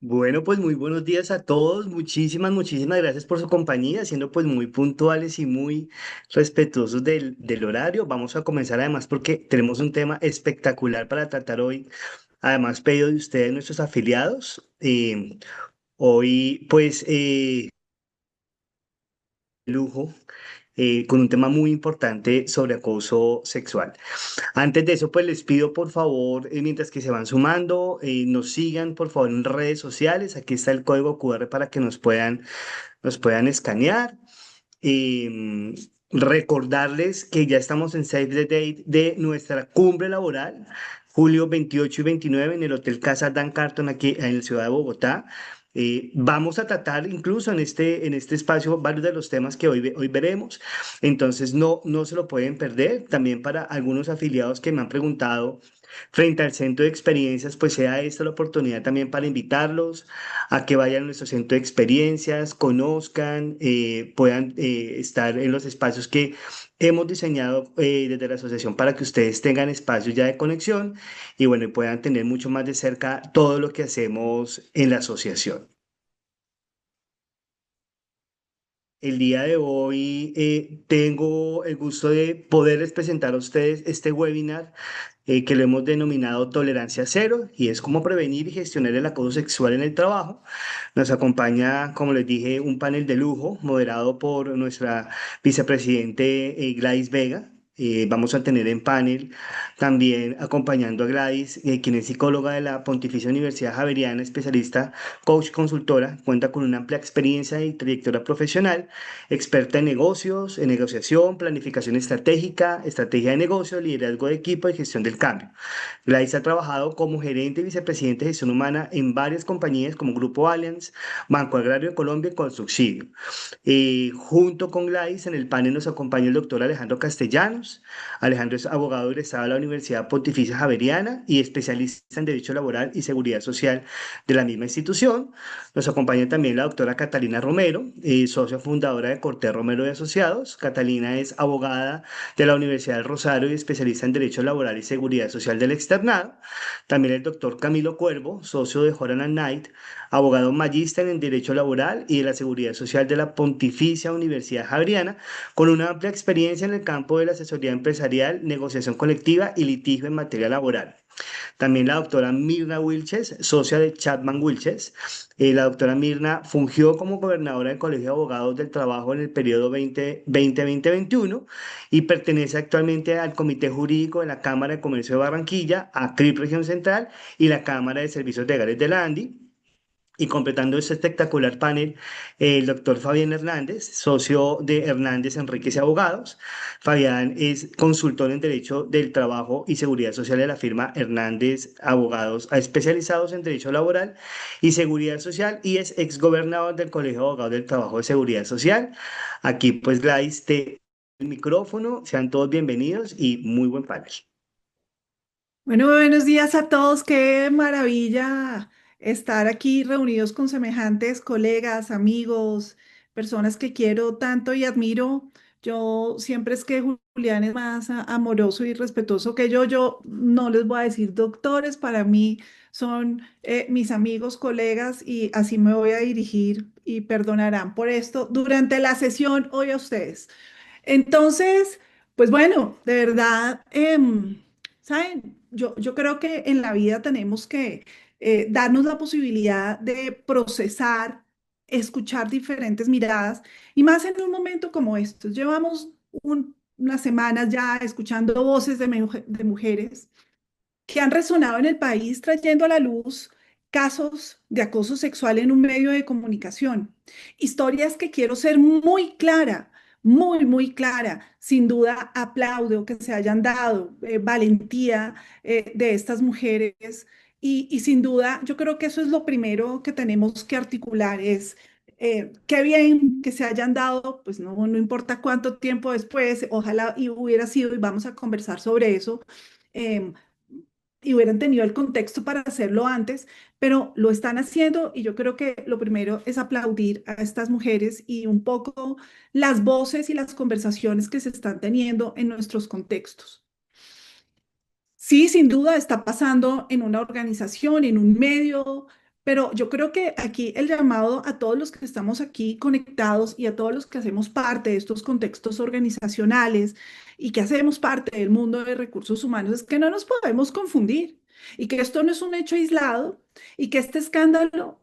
Bueno, pues muy buenos días a todos. Muchísimas gracias por su compañía, siendo pues muy puntuales y muy respetuosos del horario. Vamos a comenzar además porque tenemos un tema espectacular para tratar hoy. Además, pedido de ustedes, nuestros afiliados. Hoy pues lujo con un tema muy importante sobre acoso sexual. Antes de eso, pues les pido por favor, mientras que se van sumando, nos sigan por favor en redes sociales. Aquí está el código QR para que nos puedan escanear. Recordarles que ya estamos en Save the Date de nuestra cumbre laboral, julio 28 y 29 en el Hotel Casa Dan Carton aquí en la ciudad de Bogotá. Vamos a tratar incluso en este espacio varios de los temas que hoy veremos, entonces no se lo pueden perder. También para algunos afiliados que me han preguntado frente al centro de experiencias, pues sea esta la oportunidad también para invitarlos a que vayan a nuestro centro de experiencias, conozcan, puedan estar en los espacios que hemos diseñado desde la asociación para que ustedes tengan espacios ya de conexión y bueno, y puedan tener mucho más de cerca todo lo que hacemos en la asociación. El día de hoy tengo el gusto de poderles presentar a ustedes este webinar que lo hemos denominado Tolerancia Cero y es cómo prevenir y gestionar el acoso sexual en el trabajo. Nos acompaña, como les dije, un panel de lujo moderado por nuestra vicepresidente Gladys Vega. Vamos a tener en panel también acompañando a Gladys, quien es psicóloga de la Pontificia Universidad Javeriana, especialista, coach consultora, cuenta con una amplia experiencia y trayectoria profesional, experta en negocios, en negociación, planificación estratégica, estrategia de negocio, liderazgo de equipo y gestión del cambio. Gladys ha trabajado como gerente y vicepresidente de gestión humana en varias compañías como Grupo Allianz, Banco Agrario de Colombia y Construxibio. Junto con Gladys en el panel nos acompaña el doctor Alejandro Castellanos. Alejandro es abogado egresado de la Universidad Pontificia Javeriana y especialista en Derecho Laboral y Seguridad Social de la misma institución. Nos acompaña también la doctora Catalina Romero, socia fundadora de Cortés Romero y Asociados. Catalina es abogada de la Universidad del Rosario y especialista en Derecho Laboral y Seguridad Social del Externado. También el doctor Camilo Cuervo, socio de Horan and Knight, abogado magíster en Derecho Laboral y de la Seguridad Social de la Pontificia Universidad Javeriana, con una amplia experiencia en el campo de la asesoría empresarial, negociación colectiva y litigio en materia laboral. También la doctora Mirna Wilches, socia de Chapman Wilches. La doctora Mirna fungió como gobernadora del Colegio de Abogados del Trabajo en el periodo 2020-2021 y pertenece actualmente al Comité Jurídico de la Cámara de Comercio de Barranquilla, a CRIP Región Central y la Cámara de Servicios Legales de la ANDI. Y completando este espectacular panel, el doctor Fabián Hernández, socio de Hernández Enríquez y Abogados. Fabián es consultor en Derecho del Trabajo y Seguridad Social de la firma Hernández Abogados, especializados en Derecho Laboral y Seguridad Social y es exgobernador del Colegio de Abogados del Trabajo de Seguridad Social. Aquí pues Gladys, el micrófono, sean todos bienvenidos y muy buen panel. Bueno, buenos días a todos. Qué maravilla estar aquí reunidos con semejantes colegas, amigos, personas que quiero tanto y admiro. Yo siempre es que Julián es más amoroso y respetuoso que yo. Yo no les voy a decir doctores, para mí son mis amigos, colegas y así me voy a dirigir y perdonarán por esto durante la sesión hoy a ustedes. Entonces, pues bueno, de verdad, ¿saben? Yo creo que en la vida tenemos que darnos la posibilidad de procesar, escuchar diferentes miradas y más en un momento como estos. Llevamos unas semanas ya escuchando voces de mujeres que han resonado en el país trayendo a la luz casos de acoso sexual en un medio de comunicación. Historias que quiero ser muy clara, muy clara. Sin duda aplaudo que se hayan dado valentía de estas mujeres y sin duda yo creo que eso es lo primero que tenemos que articular es qué bien que se hayan dado, pues no importa cuánto tiempo después, ojalá y hubiera sido, y vamos a conversar sobre eso, eh, y hubieran tenido el contexto para hacerlo antes, pero lo están haciendo y yo creo que lo primero es aplaudir a estas mujeres y un poco las voces y las conversaciones que se están teniendo en nuestros contextos. Sí, sin duda está pasando en una organización, en un medio. Pero yo creo que aquí el llamado a todos los que estamos aquí conectados y a todos los que hacemos parte de estos contextos organizacionales y que hacemos parte del mundo de recursos humanos es que no nos podemos confundir y que esto no es un hecho aislado y que este escándalo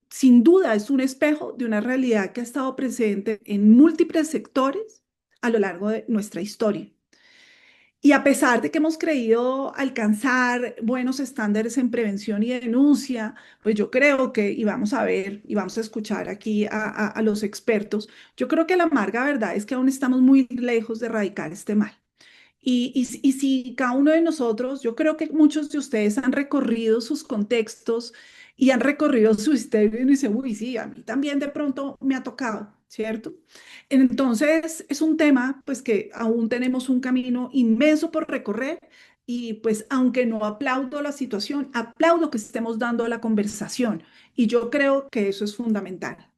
sin duda es un espejo de una realidad que ha estado presente en múltiples sectores a lo largo de nuestra historia. Y a pesar de que hemos creído alcanzar buenos estándares en prevención y denuncia, pues yo creo que, y vamos a ver, y vamos a escuchar aquí a los expertos, yo creo que la amarga verdad es que aún estamos muy lejos de erradicar este mal. Y si cada uno de nosotros, yo creo que muchos de ustedes han recorrido sus contextos y han recorrido su historia y dicen, uy, sí, a mí también de pronto me ha tocado, ¿cierto? Entonces, es un tema, pues, que aún tenemos un camino inmenso por recorrer y, pues, aunque no aplaudo la situación, aplaudo que estemos dando la conversación y yo creo que eso es fundamental.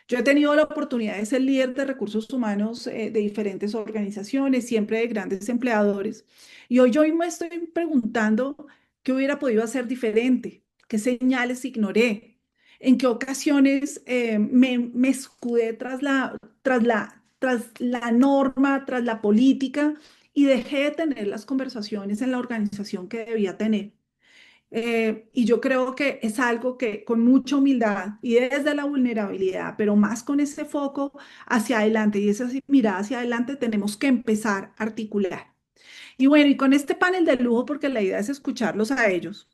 Yo he tenido la oportunidad de ser líder de recursos humanos de diferentes organizaciones, siempre de grandes empleadores. Y hoy yo me estoy preguntando qué hubiera podido hacer diferente, qué señales ignoré, en qué ocasiones me escudé tras la norma, tras la política y dejé de tener las conversaciones en la organización que debía tener. Y yo creo que es algo que con mucha humildad y desde la vulnerabilidad, pero más con ese foco hacia adelante y esa mirada hacia adelante, tenemos que empezar a articular. Y bueno, y con este panel de lujo, porque la idea es escucharlos a ellos,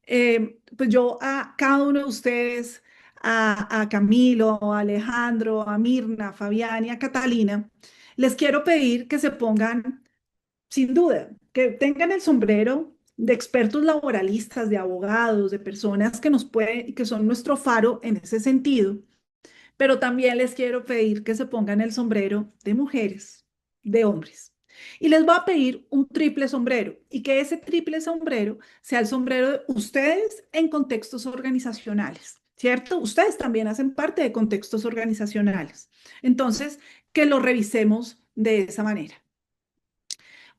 pues yo a cada uno de ustedes, a Camilo, a Alejandro, a Mirna, a Fabián y a Catalina, les quiero pedir que se pongan sin duda, que tengan el sombrero de expertos laboralistas, de abogados, de personas que nos pueden, que son nuestro faro en ese sentido, pero también les quiero pedir que se pongan el sombrero de mujeres, de hombres. Y les voy a pedir un triple sombrero y que ese triple sombrero sea el sombrero de ustedes en contextos organizacionales, ¿cierto? Ustedes también hacen parte de contextos organizacionales. Entonces, que lo revisemos de esa manera.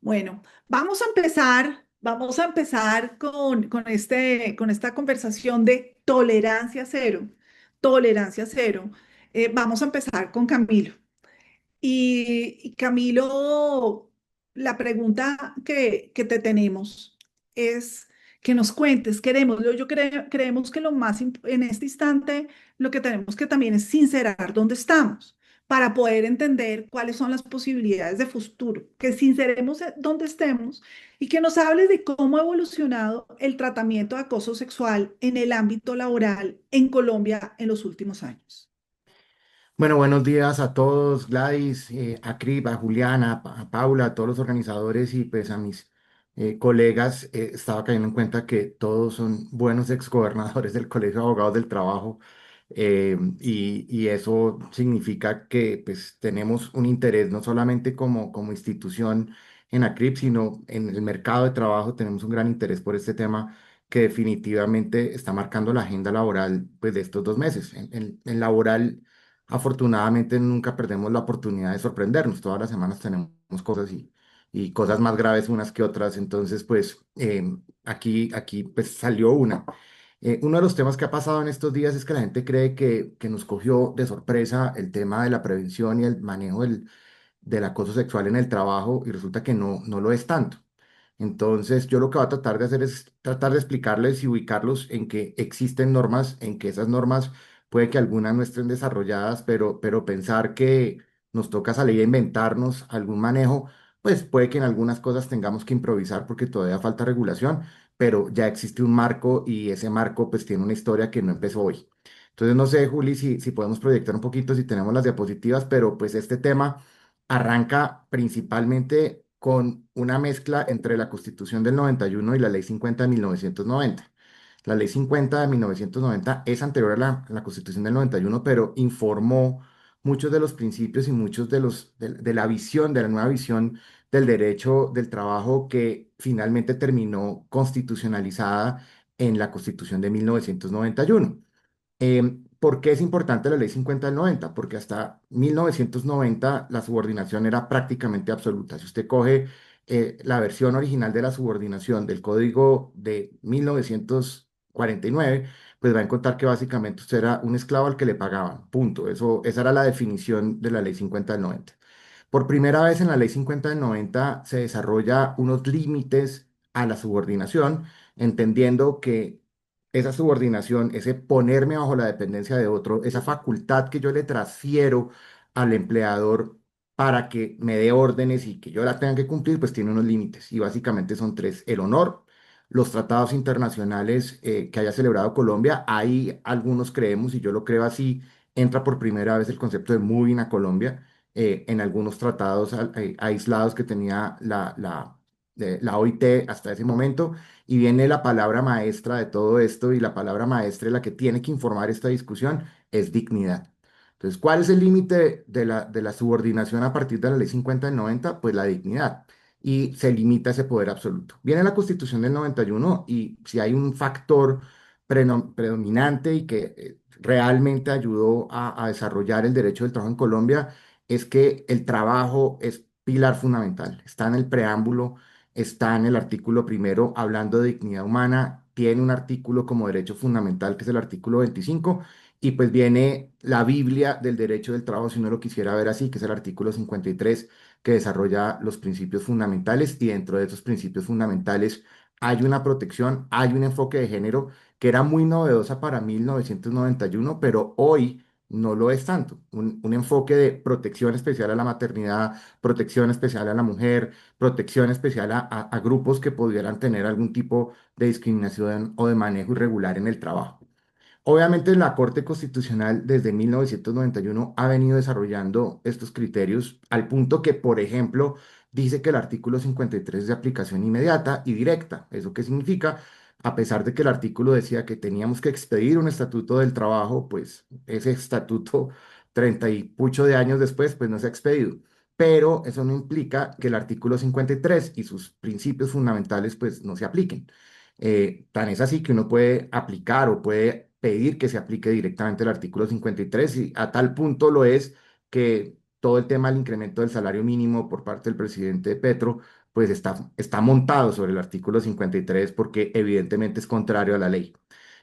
Bueno, vamos a empezar con esta conversación de tolerancia cero. Tolerancia cero. Vamos a empezar con Camilo. Y Camilo, la pregunta que te tenemos es que nos cuentes, creemos que lo más en este instante, lo que tenemos que también es sincerar dónde estamos para poder entender cuáles son las posibilidades de futuro, que sinceremos dónde estemos y que nos hables de cómo ha evolucionado el tratamiento de acoso sexual en el ámbito laboral en Colombia en los últimos años. Bueno, buenos días a todos, Gladys, a Crip, a Juliana, a Paula, a todos los organizadores y pues a mis colegas. Estaba cayendo en cuenta que todos son buenos exgobernadores del Colegio de Abogados del Trabajo, y eso significa que pues tenemos un interés no solamente como institución en ACRIP, sino en el mercado de trabajo tenemos un gran interés por este tema que definitivamente está marcando la agenda laboral pues de estos 2 meses. En laboral, afortunadamente nunca perdemos la oportunidad de sorprendernos. Todas las semanas tenemos cosas y cosas más graves unas que otras. Entonces, pues aquí pues salió una. Uno de los temas que ha pasado en estos días es que la gente cree que nos cogió de sorpresa el tema de la prevención y el manejo del acoso sexual en el trabajo y resulta que no lo es tanto. Entonces, yo lo que voy a tratar de hacer es tratar de explicarles y ubicarlos en que existen normas, en que esas normas puede que algunas no estén desarrolladas, pero pensar que nos toca salir a inventarnos algún manejo, pues puede que en algunas cosas tengamos que improvisar porque todavía falta regulación, pero ya existe un marco y ese marco pues tiene una historia que no empezó hoy. Entonces, no sé, Juli, si podemos proyectar un poquito, si tenemos las diapositivas, pero pues este tema arranca principalmente con una mezcla entre la Constitución del 91 y la Ley 50 de 1990. La Ley 50 de 1990 es anterior a la Constitución del 91, pero informó muchos de los principios y muchos de la visión, de la nueva visión del derecho del trabajo que finalmente terminó constitucionalizada en la Constitución de 1991. ¿Por qué es importante la ley 50 del 90? Porque hasta 1990 la subordinación era prácticamente absoluta. Si usted coge la versión original de la subordinación del Código de 1949, pues va a encontrar que básicamente usted era un esclavo al que le pagaban, punto. Esa era la definición de la ley 50 del 90. Por primera vez en la ley 50 del 90 se desarrolla unos límites a la subordinación, entendiendo que esa subordinación, ese ponerme bajo la dependencia de otro, esa facultad que yo le transfiero al empleador para que me dé órdenes y que yo la tenga que cumplir, pues tiene unos límites. Y básicamente son tres: el honor, los tratados internacionales que haya celebrado Colombia. Hay algunos creemos, y yo lo creo así, entra por primera vez el concepto de moving a Colombia en algunos tratados aislados que tenía la OIT hasta ese momento. Y viene la palabra maestra de todo esto, y la palabra maestra, la que tiene que informar esta discusión, es dignidad. Entonces, ¿cuál es el límite de la subordinación a partir de la ley 50 del 90? Pues la dignidad. Y se limita ese poder absoluto. Viene la Constitución del 91, y si hay un factor predominante y que realmente ayudó a desarrollar el derecho del trabajo en Colombia, es que el trabajo es pilar fundamental. Está en el preámbulo, está en el artículo primero hablando de dignidad humana, tiene un artículo como derecho fundamental que es el artículo 25, y pues viene la Biblia del derecho del trabajo, si uno lo quisiera ver así, que es el artículo 53, que desarrolla los principios fundamentales, y dentro de esos principios fundamentales hay una protección, hay un enfoque de género que era muy novedosa para 1991, pero hoy no lo es tanto. Un enfoque de protección especial a la maternidad, protección especial a la mujer, protección especial a grupos que pudieran tener algún tipo de discriminación o de manejo irregular en el trabajo. Obviamente la Corte Constitucional desde 1991 ha venido desarrollando estos criterios al punto que, por ejemplo, dice que el artículo 53 es de aplicación inmediata y directa. ¿Eso qué significa? A pesar de que el artículo decía que teníamos que expedir un estatuto del trabajo, pues ese estatuto 30 y pucho de años después, pues no se ha expedido. Pero eso no implica que el artículo 53 y sus principios fundamentales pues no se apliquen. Tan es así que uno puede aplicar o puede pedir que se aplique directamente el artículo 53, y a tal punto lo es que todo el tema del incremento del salario mínimo por parte del presidente Petro pues está montado sobre el artículo 53 porque evidentemente es contrario a la ley.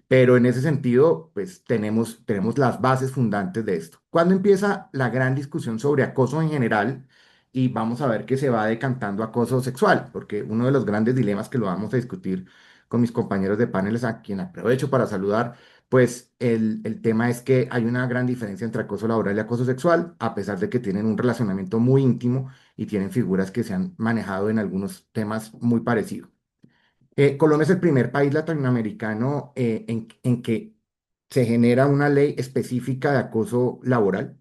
Pero en ese sentido, pues tenemos las bases fundantes de esto. ¿Cuándo empieza la gran discusión sobre acoso en general? Y vamos a ver que se va decantando a acoso sexual, porque uno de los grandes dilemas que lo vamos a discutir con mis compañeros de paneles, a quien aprovecho para saludar, pues el tema es que hay una gran diferencia entre acoso laboral y acoso sexual, a pesar de que tienen un relacionamiento muy íntimo y tienen figuras que se han manejado en algunos temas muy parecidos. Colombia es el primer país latinoamericano en que se genera una ley específica de acoso laboral,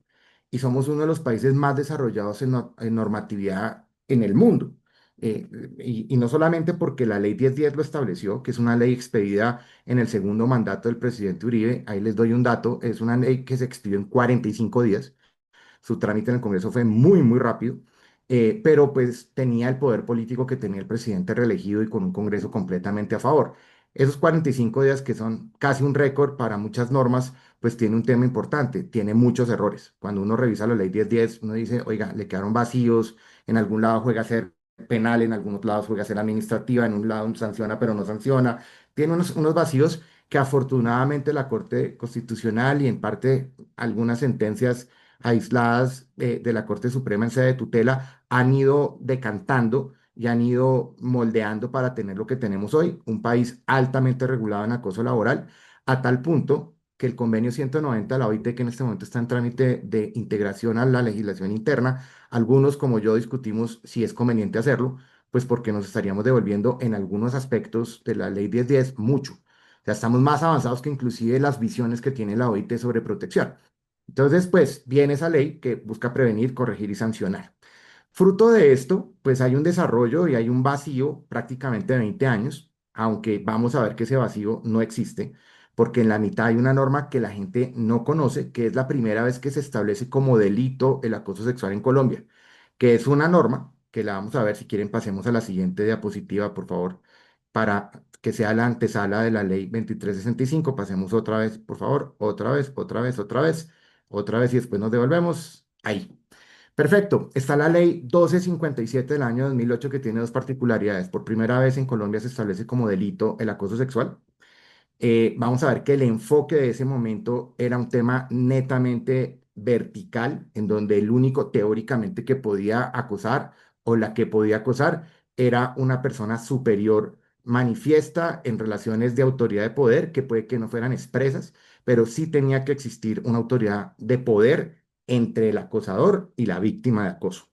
y somos uno de los países más desarrollados en normatividad en el mundo. Y no solamente porque la ley 1010 lo estableció, que es una ley expedida en el segundo mandato del presidente Uribe. Ahí les doy un dato: es una ley que se expidió en 45 días. Su trámite en el Congreso fue muy, muy rápido, pero pues tenía el poder político que tenía el presidente reelegido y con un Congreso completamente a favor. Esos 45 días, que son casi un récord para muchas normas, pues tiene un tema importante: tiene muchos errores. Cuando uno revisa la ley 1010, uno dice, oiga, le quedaron vacíos, en algún lado juega a ser penal, en algunos lados juega a ser administrativa, en un lado sanciona pero no sanciona. Tiene unos vacíos que afortunadamente la Corte Constitucional y en parte algunas sentencias aisladas de la Corte Suprema en sede de tutela han ido decantando y han ido moldeando para tener lo que tenemos hoy: un país altamente regulado en acoso laboral, a tal punto que el convenio 190 de la OIT, que en este momento está en trámite de integración a la legislación interna, algunos como yo discutimos si es conveniente hacerlo, pues porque nos estaríamos devolviendo en algunos aspectos de la ley 1010 mucho. O sea, estamos más avanzados que inclusive las visiones que tiene la OIT sobre protección. Entonces, pues viene esa ley que busca prevenir, corregir y sancionar. Fruto de esto, pues hay un desarrollo y hay un vacío prácticamente de 20 años, aunque vamos a ver que ese vacío no existe, porque en la mitad hay una norma que la gente no conoce, que es la primera vez que se establece como delito el acoso sexual en Colombia, que es una norma que la vamos a ver. Si quieren, pasemos a la siguiente diapositiva, por favor, para que sea la antesala de la ley 2365. Pasemos otra vez, por favor, otra vez, otra vez, otra vez, otra vez, y después nos devolvemos ahí. Perfecto. Está la ley 1257 del año 2008, que tiene dos particularidades. Por primera vez en Colombia se establece como delito el acoso sexual. Vamos a ver que el enfoque de ese momento era un tema netamente vertical, en donde el único teóricamente que podía acosar o la que podía acosar era una persona superior manifiesta en relaciones de autoridad de poder, que puede que no fueran expresas, pero sí tenía que existir una autoridad de poder entre el acosador y la víctima de acoso.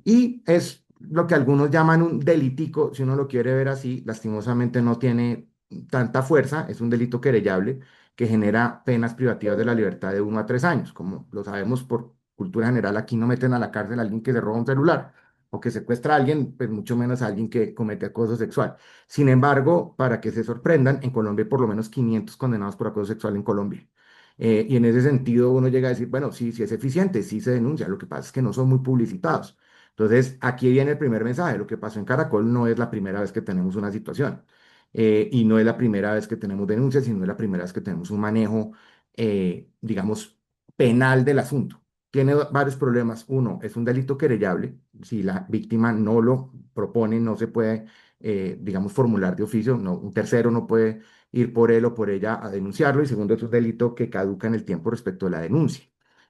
Y es lo que algunos llaman un delitico, si uno lo quiere ver así, lastimosamente no tiene tanta fuerza, es un delito querellable que genera penas privativas de la libertad de 1 a 3 años. Como lo sabemos por cultura general, aquí no meten a la cárcel a alguien que se roba un celular o que secuestra a alguien, pues mucho menos a alguien que comete acoso sexual. Sin embargo, para que se sorprendan, en Colombia hay por lo menos 500 condenados por acoso sexual en Colombia. Y en ese sentido uno llega a decir, bueno, sí, sí es eficiente, sí se denuncia, lo que pasa es que no son muy publicitados. Entonces, aquí viene el primer mensaje. Lo que pasó en Caracol no es la primera vez que tenemos una situación y no es la primera vez que tenemos denuncias, sino es la primera vez que tenemos un manejo, digamos, penal del asunto. Tiene varios problemas. Uno, es un delito querellable. Si la víctima no lo propone, no se puede, digamos, formular de oficio. No, un tercero no puede ir por él o por ella a denunciarlo. Y segundo, es un delito que caduca en el tiempo respecto a la denuncia.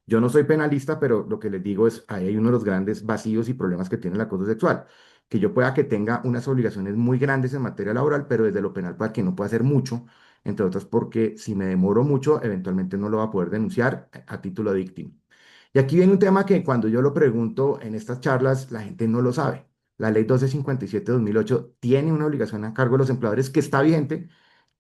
Yo no soy penalista, pero lo que les digo es, ahí hay uno de los grandes vacíos y problemas que tiene el acoso sexual, que yo pueda que tenga unas obligaciones muy grandes en materia laboral, pero desde lo penal para que no pueda hacer mucho, entre otras porque si me demoro mucho, eventualmente no lo va a poder denunciar a título de víctima. Y aquí viene un tema que cuando yo lo pregunto en estas charlas, la gente no lo sabe. La ley 1257/2008 tiene una obligación a cargo de los empleadores que está vigente,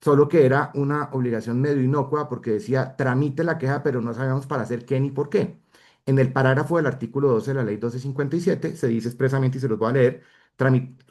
solo que era una obligación medio inocua porque decía tramite la queja, pero no sabíamos para hacer qué ni por qué. En el parágrafo del artículo 12 de la ley 1257 se dice expresamente, y se los voy a leer,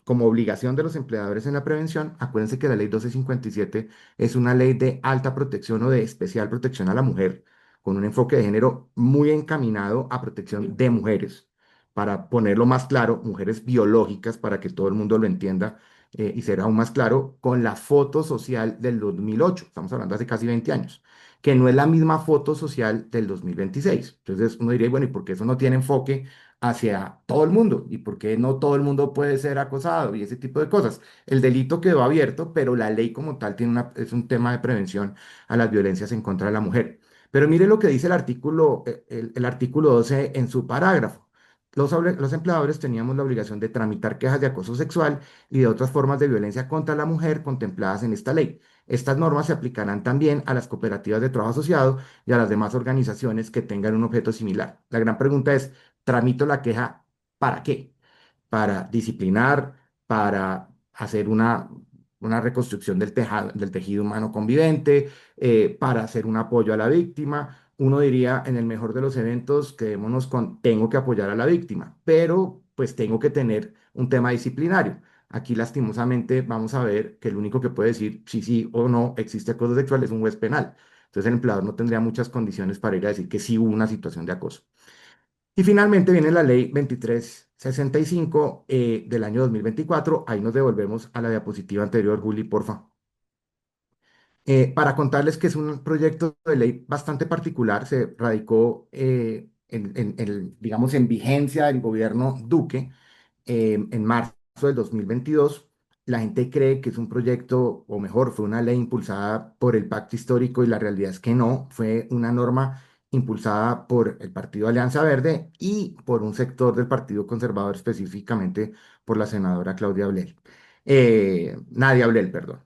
como obligación de los empleadores en la prevención. Acuérdense que la ley 1257 es una ley de alta protección o de especial protección a la mujer, con un enfoque de género muy encaminado a protección de mujeres. Para ponerlo más claro, mujeres biológicas, para que todo el mundo lo entienda y ser aún más claro, con la foto social del 2008. Estamos hablando hace casi 20 años, que no es la misma foto social del 2026. Entonces uno diría, bueno, ¿y por qué eso no tiene enfoque hacia todo el mundo? ¿Y por qué no todo el mundo puede ser acosado? Y ese tipo de cosas. El delito quedó abierto, pero la ley como tal es un tema de prevención a las violencias en contra de la mujer. Pero mire lo que dice el artículo 12 en su parágrafo. Los empleadores teníamos la obligación de tramitar quejas de acoso sexual y de otras formas de violencia contra la mujer contempladas en esta ley. Estas normas se aplicarán también a las cooperativas de trabajo asociado y a las demás organizaciones que tengan un objeto similar. La gran pregunta es, ¿tramito la queja para qué? Para disciplinar, para hacer una reconstrucción del tejido humano convivente, para hacer un apoyo a la víctima. Uno diría, en el mejor de los eventos, quedémonos con, tengo que apoyar a la víctima, pero pues tengo que tener un tema disciplinario. Aquí lastimosamente vamos a ver que el único que puede decir si sí o no existe acoso sexual es un juez penal. Entonces el empleador no tendría muchas condiciones para ir a decir que sí hubo una situación de acoso. Y finalmente viene la ley 2365 del año 2024. Ahí nos devolvemos a la diapositiva anterior, Juli, porfa. Para contarles que es un proyecto de ley bastante particular, se radicó digamos, en vigencia del gobierno Duque en marzo del 2022. La gente cree que es un proyecto, o mejor, fue una ley impulsada por el Pacto Histórico y la realidad es que no, fue una norma impulsada por el Partido Alianza Verde y por un sector del Partido Conservador, específicamente por la senadora Claudia Ablel, Nadia Ablel, perdón.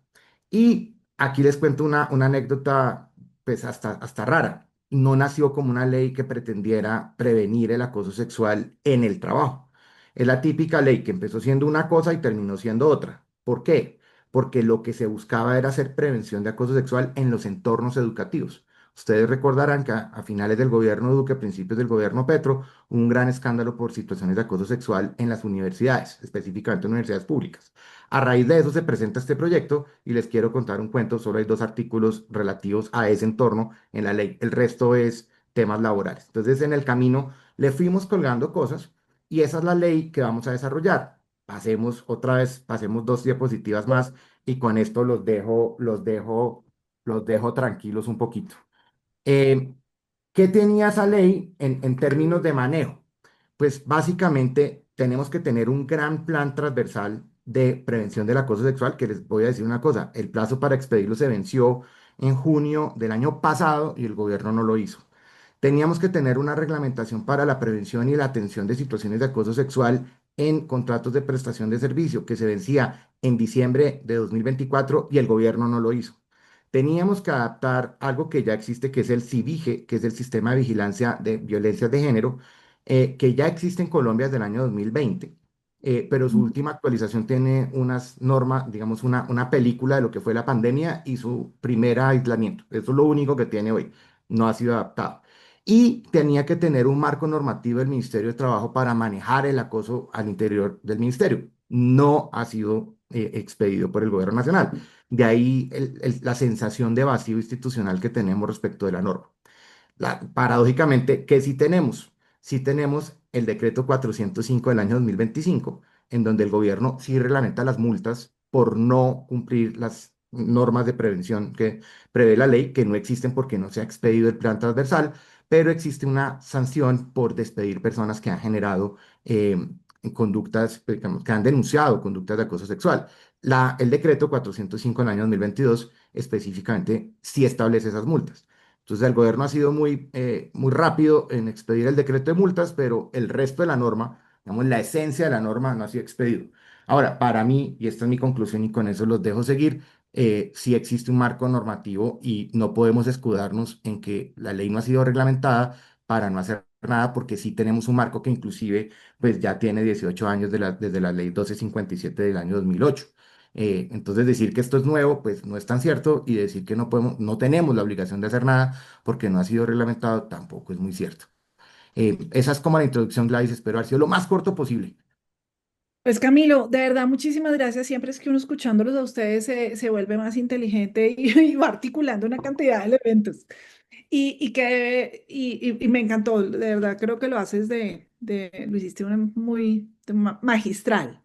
Y aquí les cuento una anécdota, pues hasta rara. No nació como una ley que pretendiera prevenir el acoso sexual en el trabajo. Es la típica ley que empezó siendo una cosa y terminó siendo otra. ¿Por qué? Porque lo que se buscaba era hacer prevención de acoso sexual en los entornos educativos. Ustedes recordarán que a finales del gobierno Duque, principios del gobierno Petro, hubo un gran escándalo por situaciones de acoso sexual en las universidades, específicamente en universidades públicas. A raíz de eso se presenta este proyecto y les quiero contar un cuento. Solo hay dos artículos relativos a ese entorno en la ley. El resto es temas laborales. Entonces, en el camino le fuimos colgando cosas y esa es la ley que vamos a desarrollar. Pasemos otra vez, pasemos 2 diapositivas más y con esto los dejo tranquilos un poquito. Eh, ¿Qué tenía esa ley en términos de manejo? Pues básicamente tenemos que tener un gran plan transversal de prevención del acoso sexual, que les voy a decir una cosa, el plazo para expedirlo se venció en junio del año pasado y el gobierno no lo hizo. Teníamos que tener una reglamentación para la prevención y la atención de situaciones de acoso sexual en contratos de prestación de servicio que se vencía en diciembre de 2024 y el gobierno no lo hizo. Teníamos que adaptar algo que ya existe, que es el CIVIGE, que es el Sistema de Vigilancia de Violencias de Género, que ya existe en Colombia desde el año 2020, pero su última actualización tiene unas normas, digamos, una película de lo que fue la pandemia y su primer aislamiento. Eso es lo único que tiene hoy, no ha sido adaptado. Y tenía que tener un marco normativo del Ministerio de Trabajo para manejar el acoso al interior del ministerio. No ha sido expedido por el Gobierno Nacional. De ahí la sensación de vacío institucional que tenemos respecto de la norma. Paradójicamente, ¿qué sí tenemos? Sí tenemos el decreto 405 del año 2025, en donde el gobierno sí reglamenta las multas por no cumplir las normas de prevención que prevé la ley, que no existen porque no se ha expedido el plan transversal, pero existe una sanción por despedir personas que han generado conductas, digamos, que han denunciado conductas de acoso sexual. El decreto 405 del año 2022 específicamente sí establece esas multas. Entonces, el gobierno ha sido muy rápido en expedir el decreto de multas, pero el resto de la norma, digamos, la esencia de la norma no ha sido expedido. Ahora, para mí, y esta es mi conclusión y con eso los dejo seguir, sí existe un marco normativo y no podemos escudarnos en que la ley no ha sido reglamentada para no hacer nada, porque sí tenemos un marco que inclusive pues ya tiene 18 años desde la ley 1257 del año 2008. Entonces decir que esto es nuevo, pues no es tan cierto y decir que no podemos, no tenemos la obligación de hacer nada porque no ha sido reglamentado tampoco es muy cierto. Esa es como la introducción, Gladys, espero haber sido lo más corto posible. Pues Camilo, de verdad, muchísimas gracias. Siempre es que uno escuchándolos a ustedes se vuelve más inteligente y va articulando una cantidad de elementos. Y me encantó, de verdad, creo que lo haces lo hiciste una magistral.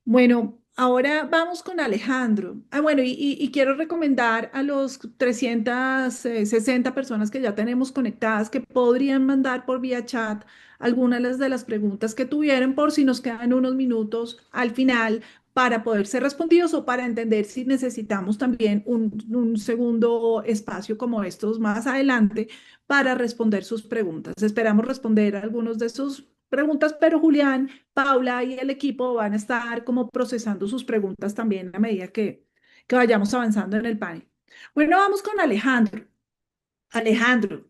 Bueno, ahora vamos con Alejandro. Bueno, y quiero recomendar a los 360 personas que ya tenemos conectadas que podrían mandar por vía chat algunas de las preguntas que tuvieran por si nos quedan unos minutos al final para poder ser respondidos o para entender si necesitamos también un segundo espacio como estos más adelante para responder sus preguntas. Esperamos responder algunos de sus preguntas, pero Julián, Paula y el equipo van a estar como procesando sus preguntas también a medida que vayamos avanzando en el panel. Bueno, vamos con Alejandro. Alejandro,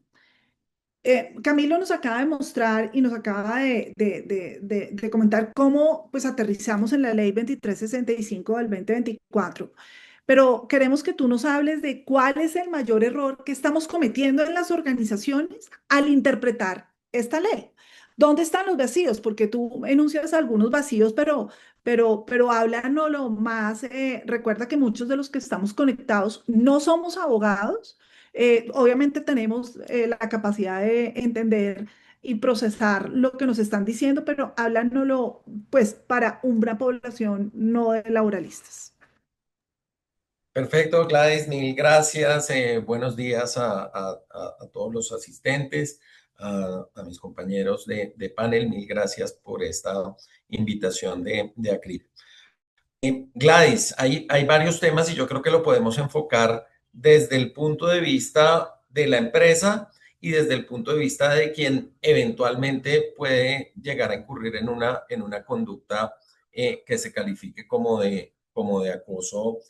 Camilo nos acaba de mostrar y nos acaba de comentar cómo pues aterrizamos en la ley 2365 del 2024, pero queremos que tú nos hables de cuál es el mayor error que estamos cometiendo en las organizaciones al interpretar esta ley. ¿Dónde están los vacíos? Porque tú enuncias algunos vacíos, pero háblanos lo más. Recuerda que muchos de los que estamos conectados no somos abogados. Obviamente tenemos la capacidad de entender y procesar lo que nos están diciendo, pero háblanoslo pues para una población no de laboralistas. Perfecto, Gladys, mil gracias. Buenos días a todos los asistentes, a mis compañeros de panel. Mil gracias por esta invitación de ACRIP. Gladys, hay varios temas y yo creo que lo podemos enfocar desde el punto de vista de la empresa y desde el punto de vista de quien eventualmente puede llegar a incurrir en una conducta que se califique como de acoso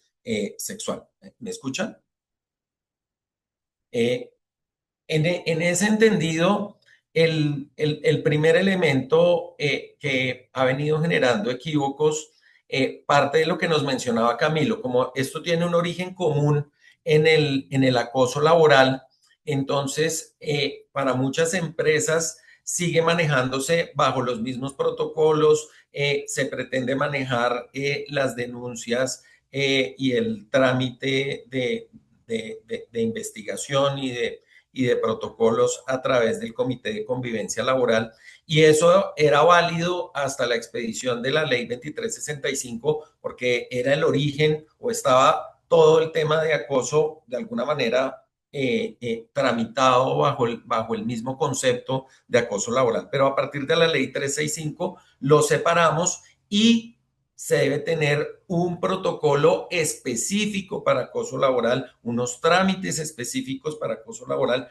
sexual. ¿Me escuchan? Eh, en ese entendido, el primer elemento que ha venido generando equívocos, parte de lo que nos mencionaba Camilo, como esto tiene un origen común en el acoso laboral, entonces para muchas empresas sigue manejándose bajo los mismos protocolos, se pretende manejar las denuncias y el trámite de investigación y de protocolos a través del Comité de Convivencia Laboral. Y eso era válido hasta la expedición de la ley 2365, porque era el origen o estaba todo el tema de acoso de alguna manera tramitado bajo el mismo concepto de acoso laboral. Pero a partir de la ley 365 lo separamos y se debe tener un protocolo específico para acoso laboral, unos trámites específicos para acoso laboral,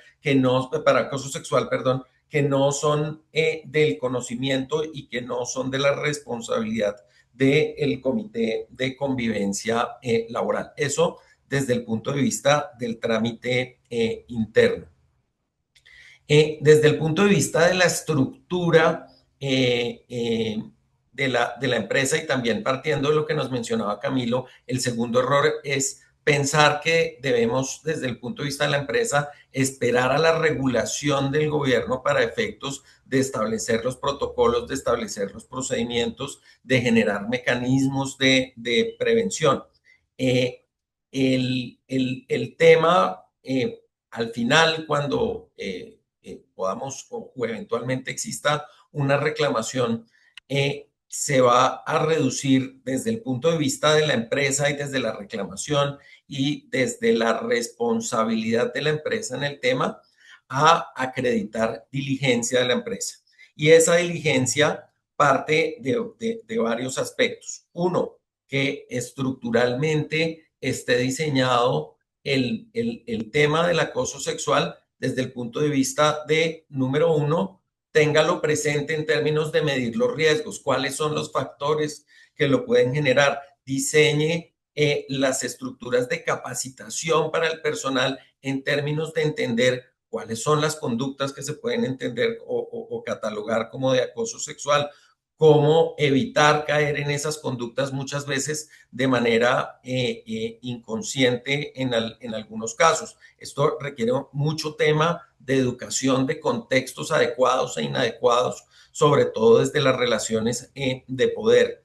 para acoso sexual, perdón, que no son del conocimiento y que no son de la responsabilidad del Comité de Convivencia Laboral. Eso desde el punto de vista del trámite interno. Desde el punto de vista de la estructura de la empresa y también partiendo de lo que nos mencionaba Camilo, el segundo error es pensar que debemos, desde el punto de vista de la empresa, esperar a la regulación del gobierno para efectos de establecer los protocolos, de establecer los procedimientos, de generar mecanismos de prevención. El tema, al final, cuando podamos o eventualmente exista una reclamación, se va a reducir desde el punto de vista de la empresa y desde la reclamación y desde la responsabilidad de la empresa en el tema a acreditar diligencia de la empresa. Y esa diligencia parte de varios aspectos. Uno, que estructuralmente esté diseñado el tema del acoso sexual desde el punto de vista de, número uno, téngalo presente en términos de medir los riesgos, cuáles son los factores que lo pueden generar, diseñe las estructuras de capacitación para el personal en términos de entender cuáles son las conductas que se pueden entender o catalogar como de acoso sexual, cómo evitar caer en esas conductas muchas veces de manera inconsciente en algunos casos. Esto requiere mucho tema de educación, de contextos adecuados e inadecuados, sobre todo desde las relaciones de poder,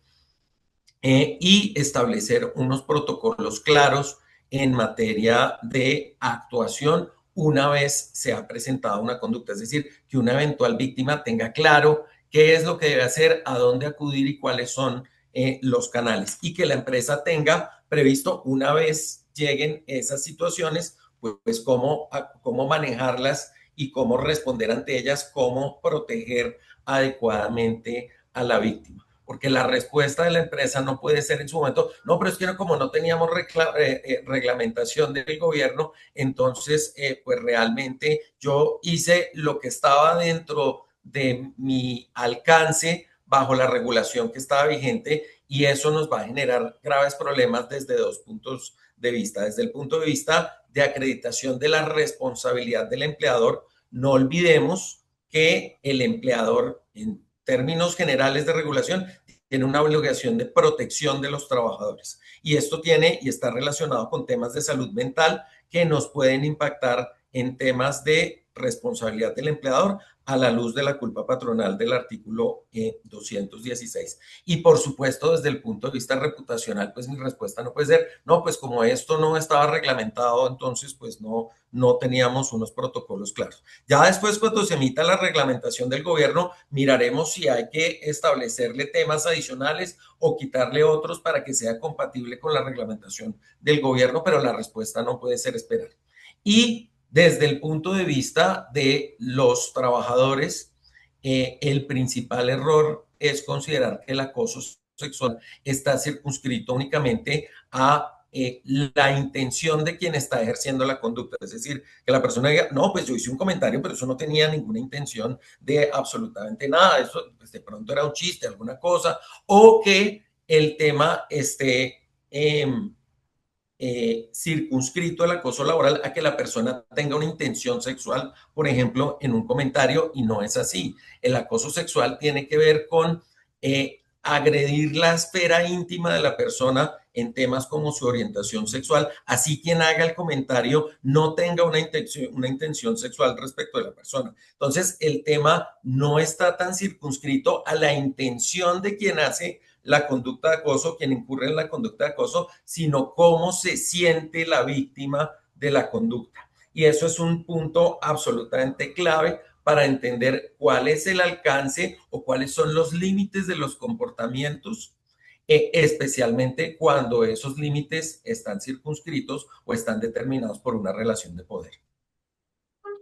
y establecer unos protocolos claros en materia de actuación una vez se ha presentado una conducta, es decir, que una eventual víctima tenga claro qué es lo que debe hacer, a dónde acudir y cuáles son los canales, y que la empresa tenga previsto una vez lleguen esas situaciones, pues cómo manejarlas y cómo responder ante ellas, cómo proteger adecuadamente a la víctima. Porque la respuesta de la empresa no puede ser en su momento, no, pero es que como no teníamos reglamentación del gobierno, entonces pues realmente yo hice lo que estaba dentro de mi alcance bajo la regulación que estaba vigente, y eso nos va a generar graves problemas desde dos puntos de vista. Desde el punto de vista de acreditación de la responsabilidad del empleador, no olvidemos que el empleador, en términos generales de regulación, tiene una obligación de protección de los trabajadores. Y esto tiene y está relacionado con temas de salud mental que nos pueden impactar en temas de responsabilidad del empleador a la luz de la culpa patronal del artículo 216. Y por supuesto, desde el punto de vista reputacional, pues mi respuesta no puede ser, no, pues como esto no estaba reglamentado, entonces pues no teníamos unos protocolos claros. Ya después, cuando se emita la reglamentación del gobierno, miraremos si hay que establecerle temas adicionales o quitarle otros para que sea compatible con la reglamentación del gobierno, pero la respuesta no puede ser esperar. Y desde el punto de vista de los trabajadores, el principal error es considerar que el acoso sexual está circunscrito únicamente a la intención de quien está ejerciendo la conducta. Es decir, que la persona diga, no, pues yo hice un comentario, pero eso no tenía ninguna intención de absolutamente nada. Eso pues, de pronto era un chiste, alguna cosa, o que el tema esté circunscrito el acoso laboral a que la persona tenga una intención sexual, por ejemplo, en un comentario, y no es así. El acoso sexual tiene que ver con agredir la esfera íntima de la persona en temas como su orientación sexual, así quien haga el comentario no tenga una intención sexual respecto de la persona. Entonces, el tema no está tan circunscrito a la intención de quien hace la conducta de acoso, quien incurre en la conducta de acoso, sino cómo se siente la víctima de la conducta. Y eso es un punto absolutamente clave para entender cuál es el alcance o cuáles son los límites de los comportamientos, especialmente cuando esos límites están circunscritos o están determinados por una relación de poder.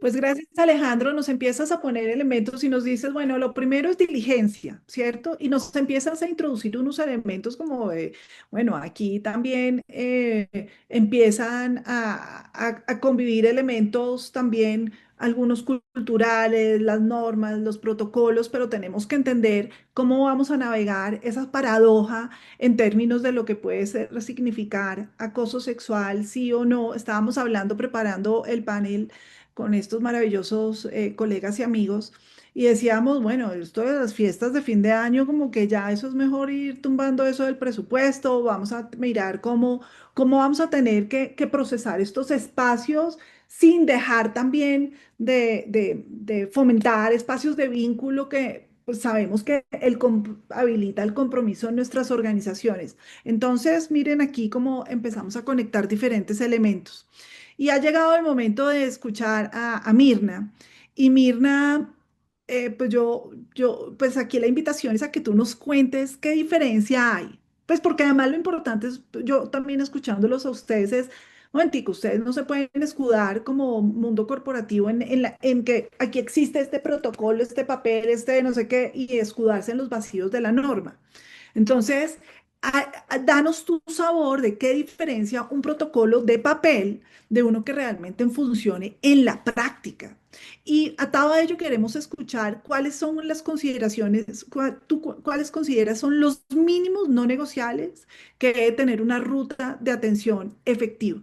Pues gracias, Alejandro, nos empiezas a poner elementos y nos dices, bueno, lo primero es diligencia, ¿cierto? Y nos empiezas a introducir unos elementos como de, bueno, aquí también empiezan a convivir elementos también, algunos culturales, las normas, los protocolos, pero tenemos que entender cómo vamos a navegar esa paradoja en términos de lo que puede ser, significar acoso sexual, sí o no. Estábamos hablando, preparando el panel con estos maravillosos colegas y amigos y decíamos, bueno, esto de las fiestas de fin de año, como que ya eso es mejor ir tumbando eso del presupuesto, vamos a mirar cómo vamos a tener que procesar estos espacios sin dejar también de fomentar espacios de vínculo que pues, sabemos que habilita el compromiso en nuestras organizaciones. Entonces, miren aquí cómo empezamos a conectar diferentes elementos. Y ha llegado el momento de escuchar a Mirna. Y Mirna, pues aquí la invitación es a que tú nos cuentes qué diferencia hay. Pues porque además lo importante es, yo también escuchándolos a ustedes es, momentico, ustedes no se pueden escudar como mundo corporativo en que aquí existe este protocolo, este papel, este no sé qué, y escudarse en los vacíos de la norma. Entonces, danos tu sabor de qué diferencia un protocolo de papel de uno que realmente funcione en la práctica. Y atado a ello queremos escuchar cuáles son las consideraciones, cuáles consideras son los mínimos no negociables que debe tener una ruta de atención efectiva.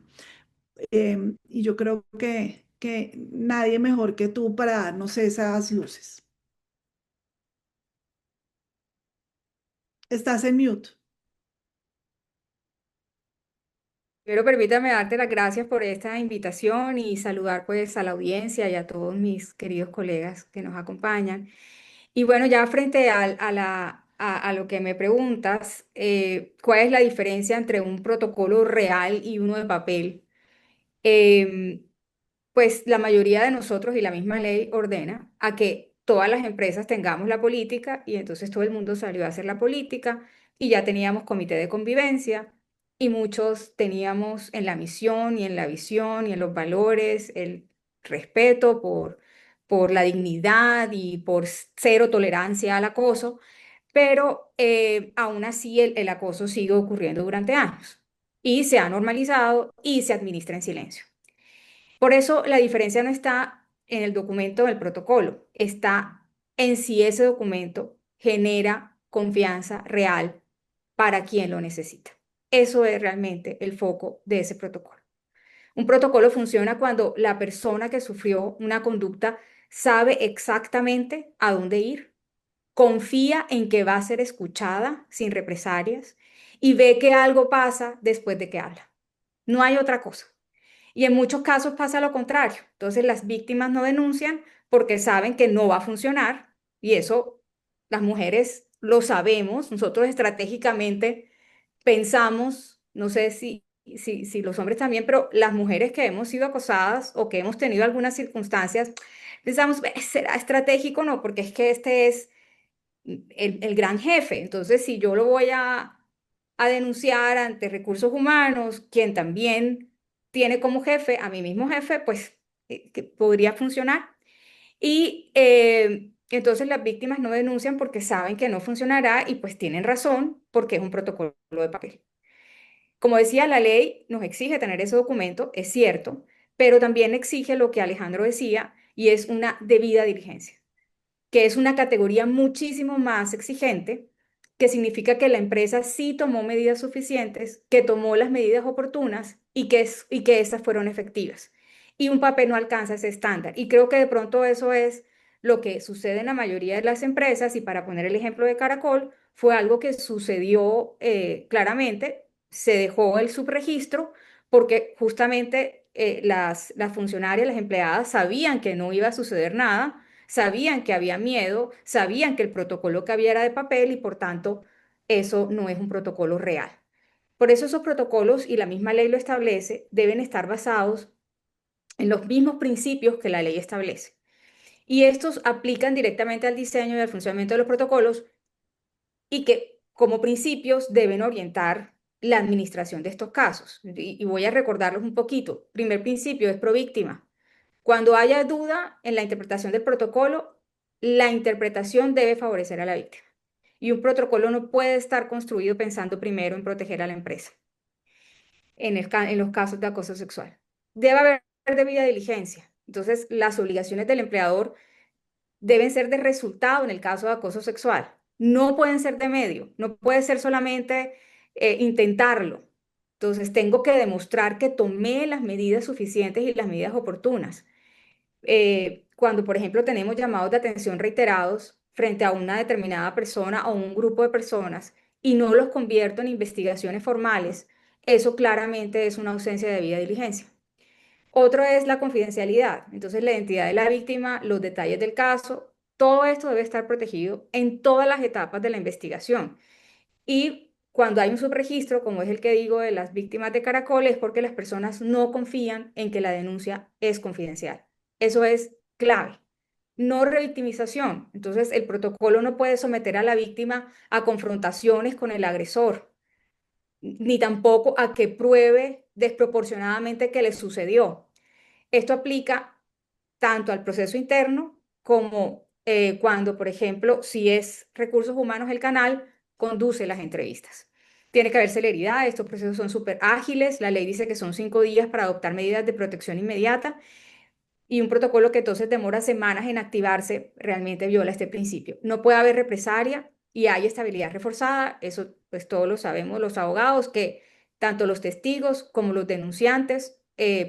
Y yo creo que nadie mejor que tú para darnos esas luces. Estás en mute. Primero, permítame darte las gracias por esta invitación y saludar pues a la audiencia y a todos mis queridos colegas que nos acompañan. Y bueno, ya frente a lo que me preguntas, ¿cuál es la diferencia entre un protocolo real y uno de papel? Em, pues la mayoría de nosotros y la misma ley ordena a que todas las empresas tengamos la política y entonces todo el mundo salió a hacer la política y ya teníamos comité de convivencia y muchos teníamos en la misión y en la visión y en los valores el respeto por la dignidad y por cero tolerancia al acoso, pero aún así el acoso sigue ocurriendo durante años y se ha normalizado y se administra en silencio. Por eso la diferencia no está en el documento del protocolo, está en si ese documento genera confianza real para quien lo necesita. Eso es realmente el foco de ese protocolo. Un protocolo funciona cuando la persona que sufrió una conducta sabe exactamente a dónde ir, confía en que va a ser escuchada sin represalias y ve que algo pasa después de que habla. No hay otra cosa. Y en muchos casos pasa lo contrario. Entonces las víctimas no denuncian porque saben que no va a funcionar y eso las mujeres lo sabemos. Nosotros estratégicamente pensamos, no sé si los hombres también, pero las mujeres que hemos sido acosadas o que hemos tenido algunas circunstancias, pensamos, ¿será estratégico? No, porque es que este es el gran jefe. Entonces, si yo lo voy a denunciar ante recursos humanos, quien también tiene como jefe a mi mismo jefe, pues que podría funcionar. Y entonces las víctimas no denuncian porque saben que no funcionará y pues tienen razón porque es un protocolo de papel. Como decía, la ley nos exige tener ese documento, es cierto, pero también exige lo que Alejandro decía y es una debida diligencia, que es una categoría muchísimo más exigente, que significa que la empresa sí tomó medidas suficientes, que tomó las medidas oportunas y que esas fueron efectivas. Y un papel no alcanza ese estándar. Y creo que de pronto eso es lo que sucede en la mayoría de las empresas. Y para poner el ejemplo de Caracol, fue algo que sucedió claramente, se dejó el subregistro porque justamente las funcionarias, las empleadas sabían que no iba a suceder nada, sabían que había miedo, sabían que el protocolo que había era de papel y por tanto eso no es un protocolo real. Por eso esos protocolos, y la misma ley lo establece, deben estar basados en los mismos principios que la ley establece. Y estos aplican directamente al diseño y al funcionamiento de los protocolos y que como principios deben orientar la administración de estos casos. Y voy a recordarlos un poquito. Primer principio es pro víctima. Cuando haya duda en la interpretación del protocolo, la interpretación debe favorecer a la víctima. Y un protocolo no puede estar construido pensando primero en proteger a la empresa en los casos de acoso sexual. Debe haber debida diligencia. Entonces, las obligaciones del empleador deben ser de resultado en el caso de acoso sexual. No pueden ser de medio, no puede ser solamente intentarlo. Entonces, tengo que demostrar que tomé las medidas suficientes y las medidas oportunas. Cuando, por ejemplo, tenemos llamados de atención reiterados frente a una determinada persona o un grupo de personas y no los convierto en investigaciones formales, eso claramente es una ausencia de debida diligencia. Otro es la confidencialidad. Entonces, la identidad de la víctima, los detalles del caso, todo esto debe estar protegido en todas las etapas de la investigación. Y cuando hay un subregistro, como es el que digo de las víctimas de Caracol, es porque las personas no confían en que la denuncia es confidencial. Eso es clave. No revictimización. Entonces, el protocolo no puede someter a la víctima a confrontaciones con el agresor, ni tampoco a que pruebe desproporcionadamente que le sucedió. Esto aplica tanto al proceso interno como cuando, por ejemplo, si es recursos humanos el canal, conduce las entrevistas. Tiene que haber celeridad, estos procesos son súper ágiles, la ley dice que son 5 días para adoptar medidas de protección inmediata y un protocolo que entonces demora semanas en activarse realmente viola este principio. No puede haber represalia y hay estabilidad reforzada, eso pues todos lo sabemos los abogados, que tanto los testigos como los denunciantes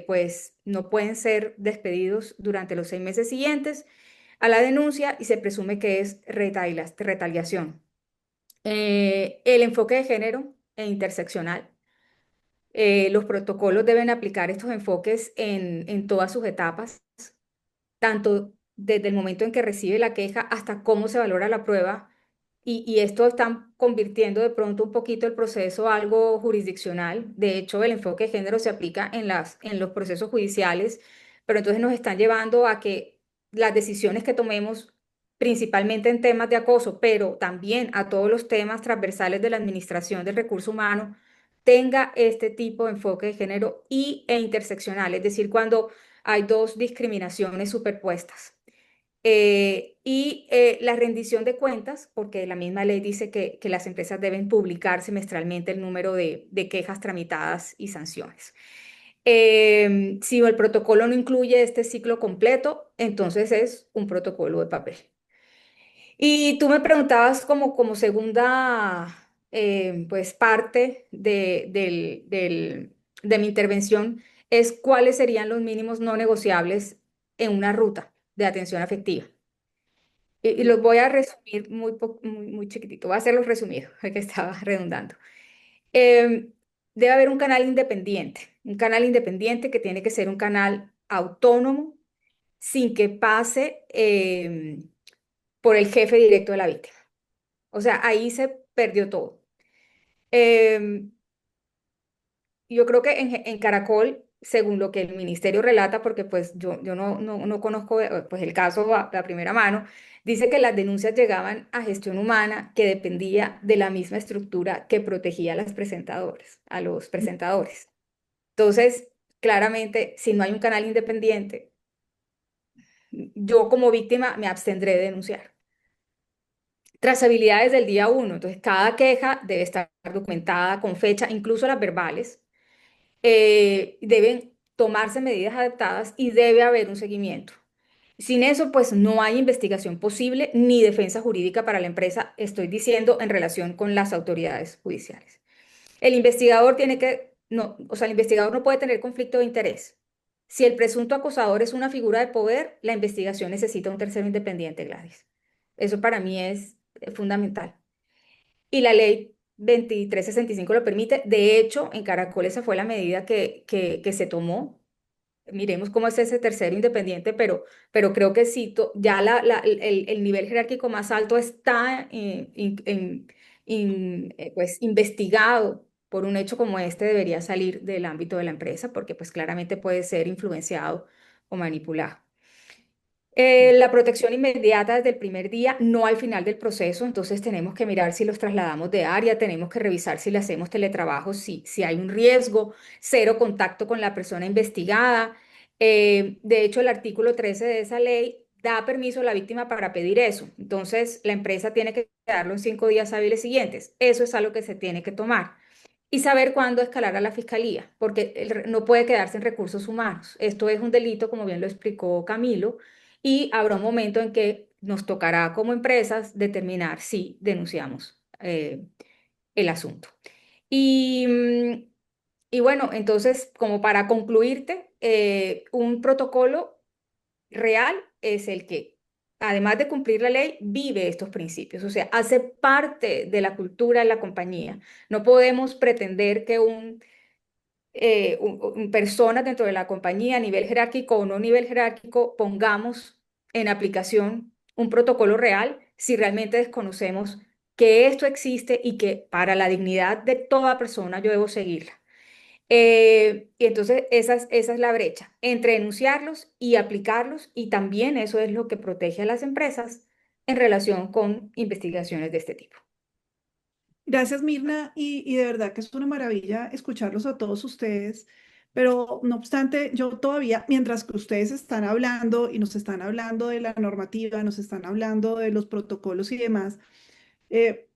pues no pueden ser despedidos durante los 6 meses siguientes a la denuncia y se presume que es retaliación. El enfoque de género e interseccional. Los protocolos deben aplicar estos enfoques en todas sus etapas, tanto desde el momento en que recibe la queja hasta cómo se valora la prueba. Y esto están convirtiendo de pronto un poquito el proceso a algo jurisdiccional. De hecho, el enfoque de género se aplica en los procesos judiciales, pero entonces nos están llevando a que las decisiones que tomemos, principalmente en temas de acoso, pero también a todos los temas transversales de la administración del recurso humano, tenga este tipo de enfoque de género e interseccional, es decir, cuando hay dos discriminaciones superpuestas. La rendición de cuentas, porque la misma ley dice que las empresas deben publicar semestralmente el número de quejas tramitadas y sanciones. Si el protocolo no incluye este ciclo completo, entonces es un protocolo de papel. Y tú me preguntabas como segunda pues parte de mi intervención es cuáles serían los mínimos no negociables en una ruta de atención afectiva. Y los voy a resumir muy chiquitito, voy a hacerlos resumidos, que estaba redundando. Em, Debe haber un canal independiente que tiene que ser un canal autónomo, sin que pase por el jefe directo de la víctima. O sea, ahí se perdió todo. Em, yo creo que en Caracol, según lo que el ministerio relata, porque pues yo no conozco pues el caso a primera mano, dice que las denuncias llegaban a gestión humana que dependía de la misma estructura que protegía a los presentadores. Entonces, claramente, si no hay un canal independiente, yo como víctima me abstendré de denunciar. Trazabilidad desde el día 1. Entonces, cada queja debe estar documentada con fecha, incluso las verbales. Deben tomarse medidas adaptadas y debe haber un seguimiento. Sin eso, pues no hay investigación posible ni defensa jurídica para la empresa, estoy diciendo en relación con las autoridades judiciales. El investigador el investigador no puede tener conflicto de interés. Si el presunto acosador es una figura de poder, la investigación necesita un tercero independiente, Gladys. Eso para mí es fundamental. Y la ley 2365 lo permite. De hecho, en Caracol esa fue la medida que se tomó. Miremos cómo es ese tercero independiente, pero creo que sí, ya el nivel jerárquico más alto está pues, investigado por un hecho como este, debería salir del ámbito de la empresa, porque pues claramente puede ser influenciado o manipulado. La protección inmediata desde el primer día, no al final del proceso, entonces tenemos que mirar si los trasladamos de área, tenemos que revisar si le hacemos teletrabajo, si hay un riesgo, cero contacto con la persona investigada. De hecho, el artículo 13 de esa ley da permiso a la víctima para pedir eso. Entonces, la empresa tiene que darlo en 5 días hábiles siguientes. Eso es algo que se tiene que tomar. Y saber cuándo escalar a la fiscalía, porque no puede quedarse en recursos humanos. Esto es un delito, como bien lo explicó Camilo, y habrá un momento en que nos tocará como empresas determinar si denunciamos el asunto. Y, y bueno, entonces, como para concluirte, un protocolo real es el que, además de cumplir la ley, vive estos principios, o sea, hace parte de la cultura de la compañía. No podemos pretender que personas dentro de la compañía a nivel jerárquico o no nivel jerárquico pongamos en aplicación un protocolo real si realmente desconocemos que esto existe y que para la dignidad de toda persona yo debo seguirla. Y entonces esa es la brecha entre denunciarlos y aplicarlos, y también eso es lo que protege a las empresas en relación con investigaciones de este tipo. Gracias, Mirna, y de verdad que es una maravilla escucharlos a todos ustedes, pero no obstante, yo todavía, mientras que ustedes están hablando y nos están hablando de la normativa, nos están hablando de los protocolos y demás,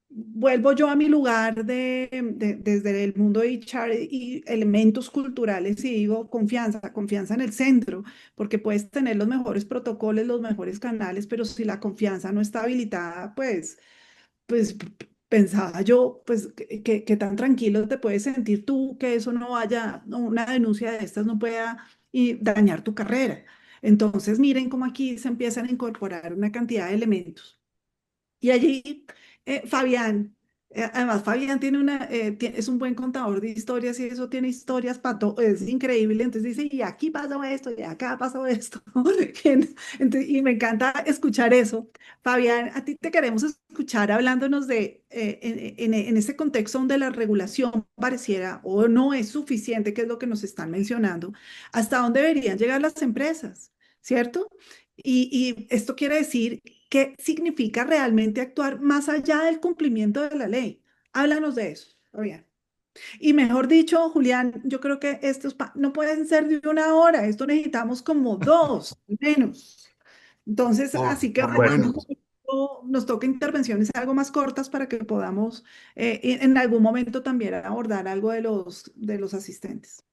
vuelvo yo a mi lugar desde el mundo de HR y elementos culturales y digo confianza, confianza en el centro, porque puedes tener los mejores protocolos, los mejores canales, pero si la confianza no está habilitada, pensaba yo, pues, que tan tranquilo te puedes sentir tú que eso no vaya, una denuncia de estas no pueda y dañar tu carrera. Entonces, miren cómo aquí se empiezan a incorporar una cantidad de elementos. Y allí, Fabián, además Fabián tiene es un buen contador de historias y eso tiene historias es increíble. Entonces dice, y aquí pasó esto, y acá pasó esto. Y me encanta escuchar eso. Fabián, a ti te queremos escuchar hablándonos en ese contexto donde la regulación pareciera o no es suficiente, que es lo que nos están mencionando, hasta dónde deberían llegar las empresas, ¿cierto? Y esto quiere decir, ¿qué significa realmente actuar más allá del cumplimiento de la ley? Háblanos de eso, Fabián. Y mejor dicho, Julián, yo creo que no pueden ser de una hora, esto necesitamos como dos, menos. Entonces, así que De Por lo ojalá acuerdo. menos. nos toque intervenciones algo más cortas para que podamos en algún momento también abordar algo de los asistentes.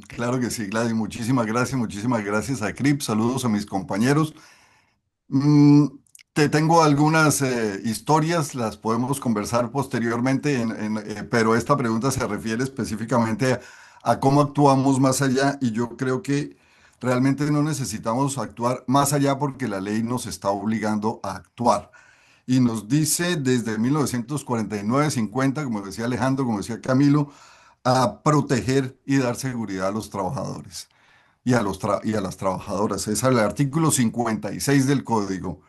Claro que sí, Gladys. Muchísimas gracias a CRIP. Saludos a mis compañeros. Mm, te tengo algunas historias, las podemos conversar posteriormente, pero esta pregunta se refiere específicamente a cómo actuamos más allá y yo creo que realmente no necesitamos actuar más allá porque la ley nos está obligando a actuar. Y nos dice desde 1949-50, como decía Alejandro, como decía Camilo, a proteger y dar seguridad a los trabajadores y a las trabajadoras. Es el artículo 56 del código.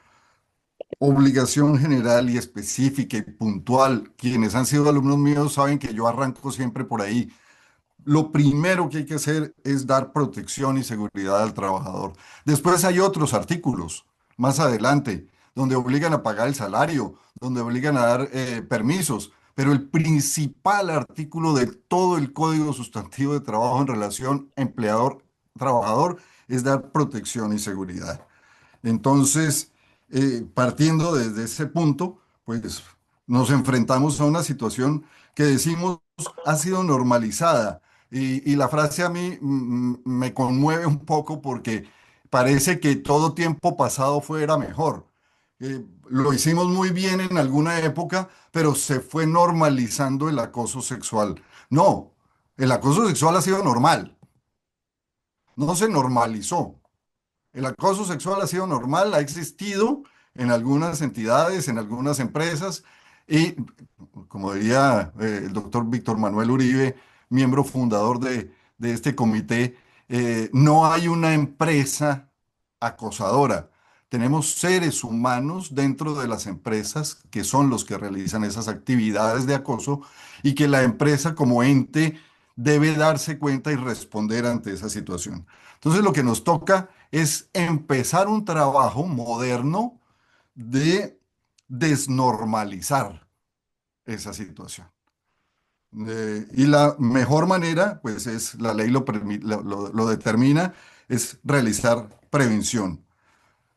Obligación general y específica y puntual. Quienes han sido alumnos míos saben que yo arranco siempre por ahí. Lo primero que hay que hacer es dar protección y seguridad al trabajador. Después hay otros artículos más adelante donde obligan a pagar el salario, donde obligan a dar permisos, pero el principal artículo de todo el Código Sustantivo de Trabajo en relación empleador-trabajador es dar protección y seguridad. Entonces, partiendo desde ese punto, pues nos enfrentamos a una situación que decimos ha sido normalizada. Y la frase a mí me conmueve un poco porque parece que todo tiempo pasado fuera mejor. Lo hicimos muy bien en alguna época, pero se fue normalizando el acoso sexual. No, el acoso sexual ha sido normal, no se normalizó. El acoso sexual ha sido normal, ha existido en algunas entidades, en algunas empresas y, como diría el doctor Víctor Manuel Uribe, miembro fundador de este comité, no hay una empresa acosadora. Tenemos seres humanos dentro de las empresas que son los que realizan esas actividades de acoso y que la empresa como ente debe darse cuenta y responder ante esa situación. Entonces lo que nos toca es empezar un trabajo moderno de desnormalizar esa situación. Y la mejor manera, pues es, la ley lo determina, es realizar prevención.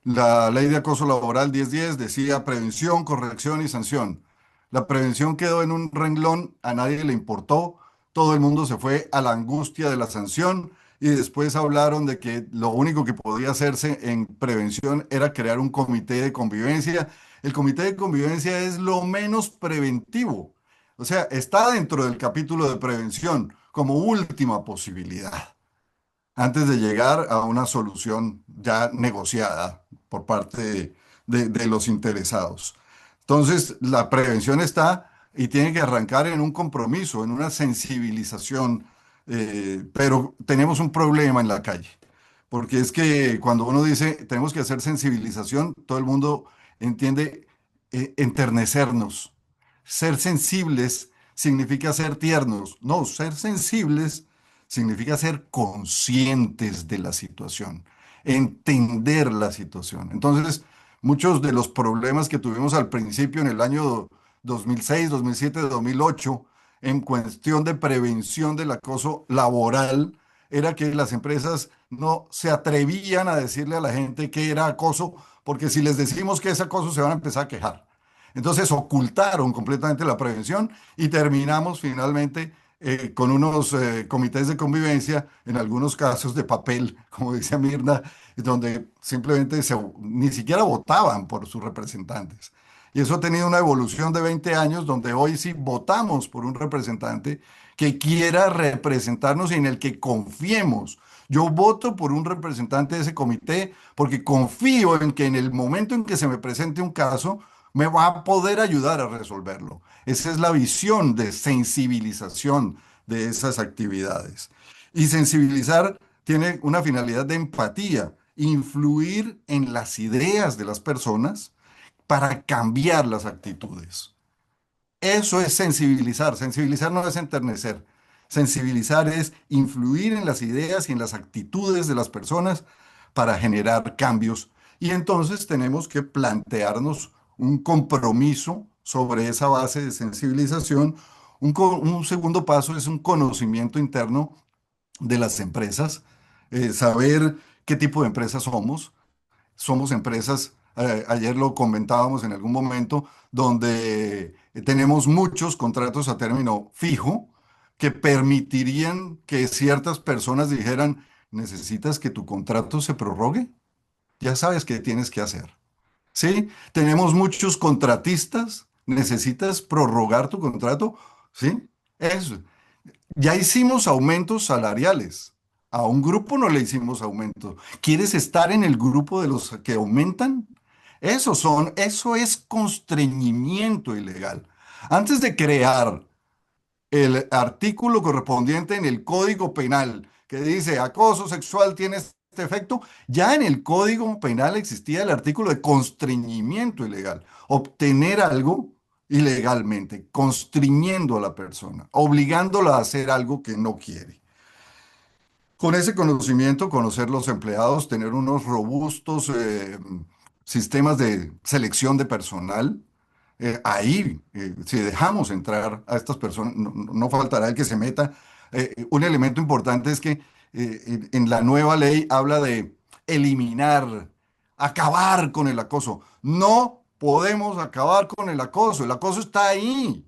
La ley de acoso laboral 1010 decía prevención, corrección y sanción. La prevención quedó en un renglón, a nadie le importó, todo el mundo se fue a la angustia de la sanción y después hablaron de que lo único que podía hacerse en prevención era crear un comité de convivencia. El comité de convivencia es lo menos preventivo, o sea, está dentro del capítulo de prevención como última posibilidad antes de llegar a una solución ya negociada por parte de los interesados. Entonces, la prevención está y tiene que arrancar en un compromiso, en una sensibilización, pero tenemos un problema en la calle, porque es que cuando uno dice tenemos que hacer sensibilización, todo el mundo entiende enternecernos. Ser sensibles significa ser tiernos. No, ser sensibles significa ser conscientes de la situación, entender la situación. Entonces, muchos de los problemas que tuvimos al principio en el año 2006, 2007, 2008, en cuestión de prevención del acoso laboral, era que las empresas no se atrevían a decirle a la gente que era acoso, porque si les decimos que es acoso se van a empezar a quejar. Entonces ocultaron completamente la prevención y terminamos finalmente con unos comités de convivencia, en algunos casos de papel, como decía Mirna, donde simplemente ni siquiera votaban por sus representantes. Y eso ha tenido una evolución de 20 años, donde hoy sí votamos por un representante que quiera representarnos y en el que confiemos. Yo voto por un representante de ese comité porque confío en que en el momento en que se me presente un caso, me va a poder ayudar a resolverlo. Esa es la visión de sensibilización de esas actividades. Y sensibilizar tiene una finalidad de empatía, influir en las ideas de las personas para cambiar las actitudes. Eso es sensibilizar. Sensibilizar no es enternecer. Sensibilizar es influir en las ideas y en las actitudes de las personas para generar cambios. Y entonces tenemos que plantearnos un compromiso sobre esa base de sensibilización. Un segundo paso es un conocimiento interno de las empresas, saber qué tipo de empresas somos. Somos empresas, ayer lo comentábamos en algún momento, donde tenemos muchos contratos a término fijo que permitirían que ciertas personas dijeran, ¿necesitas que tu contrato se prorrogue? Ya sabes qué tienes que hacer. ¿Sí? Tenemos muchos contratistas, ¿necesitas prorrogar tu contrato? ¿Sí? Eso. Ya hicimos aumentos salariales. A un grupo no le hicimos aumento. ¿Quieres estar en el grupo de los que aumentan? Eso es constreñimiento ilegal. Antes de crear el artículo correspondiente en el Código Penal que dice acoso sexual tiene este efecto, ya en el Código Penal existía el artículo de constreñimiento ilegal, obtener algo ilegalmente, constriñendo a la persona, obligándola a hacer algo que no quiere. Con ese conocimiento, conocer los empleados, tener unos robustos sistemas de selección de personal. Ahí, si dejamos entrar a estas personas, no faltará el que se meta. Un elemento importante es que en la nueva ley habla de eliminar, acabar con el acoso. No podemos acabar con el acoso está ahí.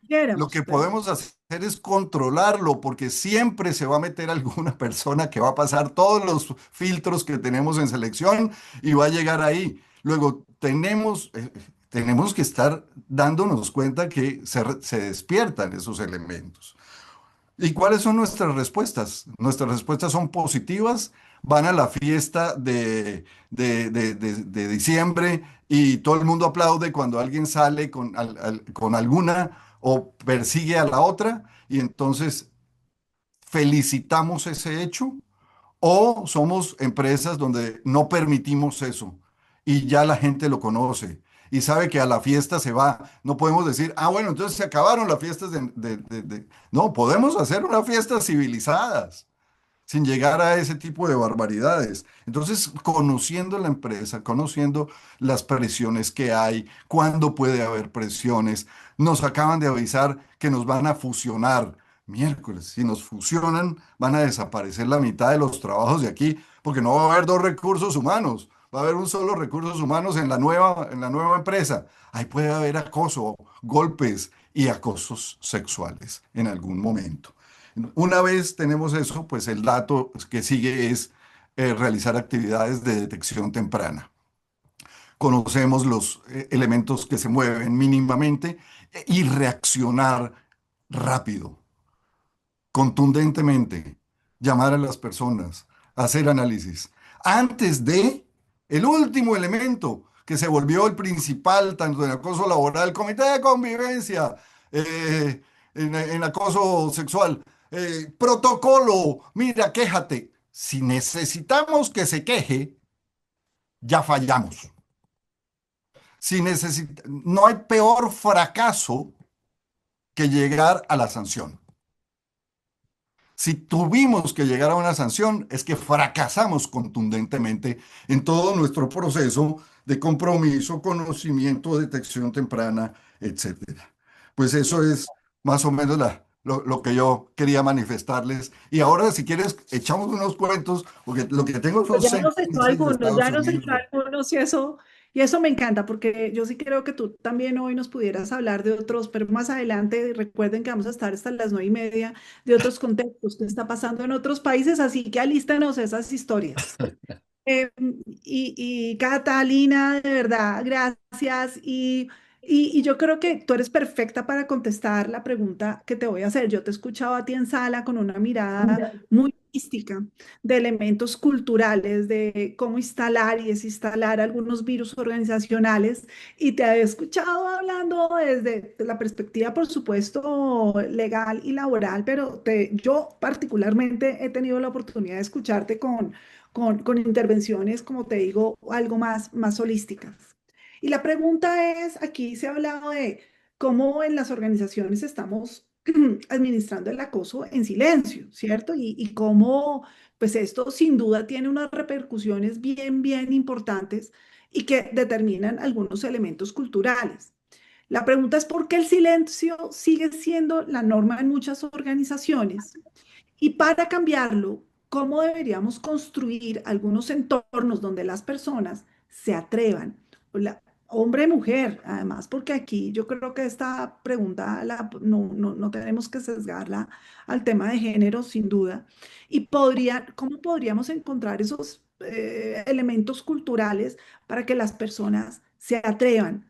Lo Quisiéramos, que pero podemos hacer es controlarlo, porque siempre se va a meter alguna persona que va a pasar todos los filtros que tenemos en selección y va a llegar ahí. Luego, tenemos que estar dándonos cuenta que se despiertan esos elementos. ¿Y cuáles son nuestras respuestas? Nuestras respuestas son positivas, van a la fiesta de diciembre y todo el mundo aplaude cuando alguien sale con alguna o persigue a la otra y entonces felicitamos ese hecho o somos empresas donde no permitimos eso y ya la gente lo conoce y sabe que a la fiesta se va. No podemos decir, ah, bueno, entonces se acabaron las fiestas No, podemos hacer unas fiestas civilizadas sin llegar a ese tipo de barbaridades. Entonces, conociendo la empresa, conociendo las presiones que hay, cuándo puede haber presiones, nos acaban de avisar que nos van a fusionar. Miércoles, si nos fusionan, van a desaparecer la mitad de los trabajos de aquí, porque no va a haber dos recursos humanos, va a haber un solo recursos humanos en la nueva empresa. Ahí puede haber acoso, golpes y acosos sexuales en algún momento. Una vez tenemos eso, pues el dato que sigue es realizar actividades de detección temprana. Conocemos los elementos que se mueven mínimamente y reaccionar rápido, contundentemente, llamar a las personas, hacer análisis. Antes de el último elemento que se volvió el principal, tanto en acoso laboral, comité de convivencia, en acoso sexual, protocolo, mira, quéjate. Si necesitamos que se queje, ya fallamos. No hay peor fracaso que llegar a la sanción. Si tuvimos que llegar a una sanción, es que fracasamos contundentemente en todo nuestro proceso de compromiso, conocimiento, detección temprana, etcétera. Pues eso es más o menos lo que yo quería manifestarles. Y ahora, si quieres, echamos unos cuentos, porque lo que tengo son Ya seis nos echó meses de algunos, ya Estados nos echó Unidos. algunos y eso me encanta porque yo sí creo que tú también hoy nos pudieras hablar de otros, pero más adelante recuerden que vamos a estar hasta las 9:30 de otros contextos que está pasando en otros países, así que alístanos esas historias. Eh, y Catalina, de verdad, gracias. Y yo creo que tú eres perfecta para contestar la pregunta que te voy a hacer. Yo te he escuchado a ti en sala con una mirada muy mística de elementos culturales, de cómo instalar y desinstalar algunos virus organizacionales. Y te he escuchado hablando desde la perspectiva, por supuesto, legal y laboral, pero yo particularmente he tenido la oportunidad de escucharte con intervenciones, como te digo, algo más holísticas. Y la pregunta es, aquí se ha hablado de cómo en las organizaciones estamos administrando el acoso en silencio, ¿cierto? Y cómo, pues esto sin duda tiene unas repercusiones bien importantes y que determinan algunos elementos culturales. La pregunta es por qué el silencio sigue siendo la norma en muchas organizaciones y para cambiarlo, ¿cómo deberíamos construir algunos entornos donde las personas se atrevan? Hombre, mujer, además, porque aquí yo creo que esta pregunta no tenemos que sesgarla al tema de género, sin duda. Y ¿cómo podríamos encontrar esos elementos culturales para que las personas se atrevan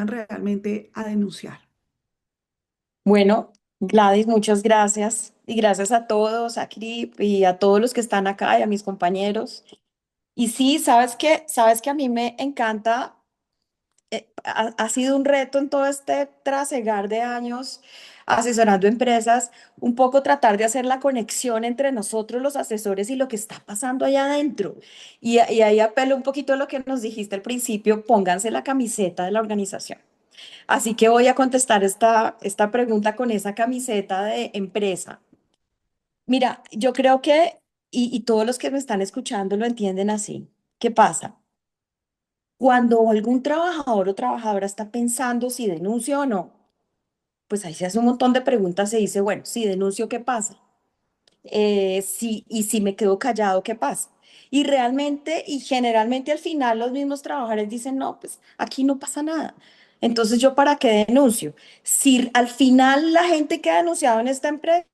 realmente a denunciar? Bueno, Gladys, muchas gracias. Y gracias a todos, a Crip y a todos los que están acá y a mis compañeros. Y sí, sabes que a mí me encanta, ha sido un reto en todo este trasegar de años asesorando empresas, un poco tratar de hacer la conexión entre nosotros los asesores y lo que está pasando allá adentro. Y ahí apelo un poquito a lo que nos dijiste al principio, pónganse la camiseta de la organización. Así que voy a contestar esta pregunta con esa camiseta de empresa. Mira, yo creo que, y todos los que me están escuchando lo entienden así. ¿Qué pasa? Cuando algún trabajador o trabajadora está pensando si denuncio o no, pues ahí se hace un montón de preguntas, se dice, bueno, si denuncio, ¿qué pasa? Y si me quedo callado, ¿qué pasa? Y realmente y generalmente al final los mismos trabajadores dicen, no, pues aquí no pasa nada. Entonces, ¿yo para qué denuncio? Si al final la gente que ha denunciado en esta empresa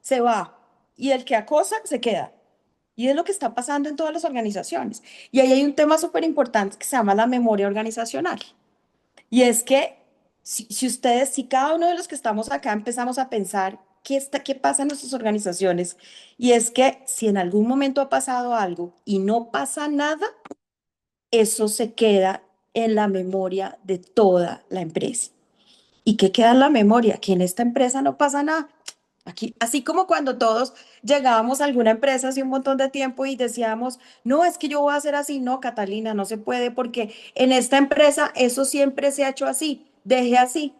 se va y el que acosa se queda. Y es lo que está pasando en todas las organizaciones. Y ahí hay un tema súper importante que se llama la memoria organizacional. Y es que si cada uno de los que estamos acá empezamos a pensar qué pasa en nuestras organizaciones, y es que si en algún momento ha pasado algo y no pasa nada, eso se queda en la memoria de toda la empresa. ¿Y qué queda en la memoria? Que en esta empresa no pasa nada. Aquí, así como cuando todos llegábamos a alguna empresa hace un montón de tiempo y decíamos, no, es que yo voy a hacer así. No, Catalina, no se puede porque en esta empresa eso siempre se ha hecho así, deje así.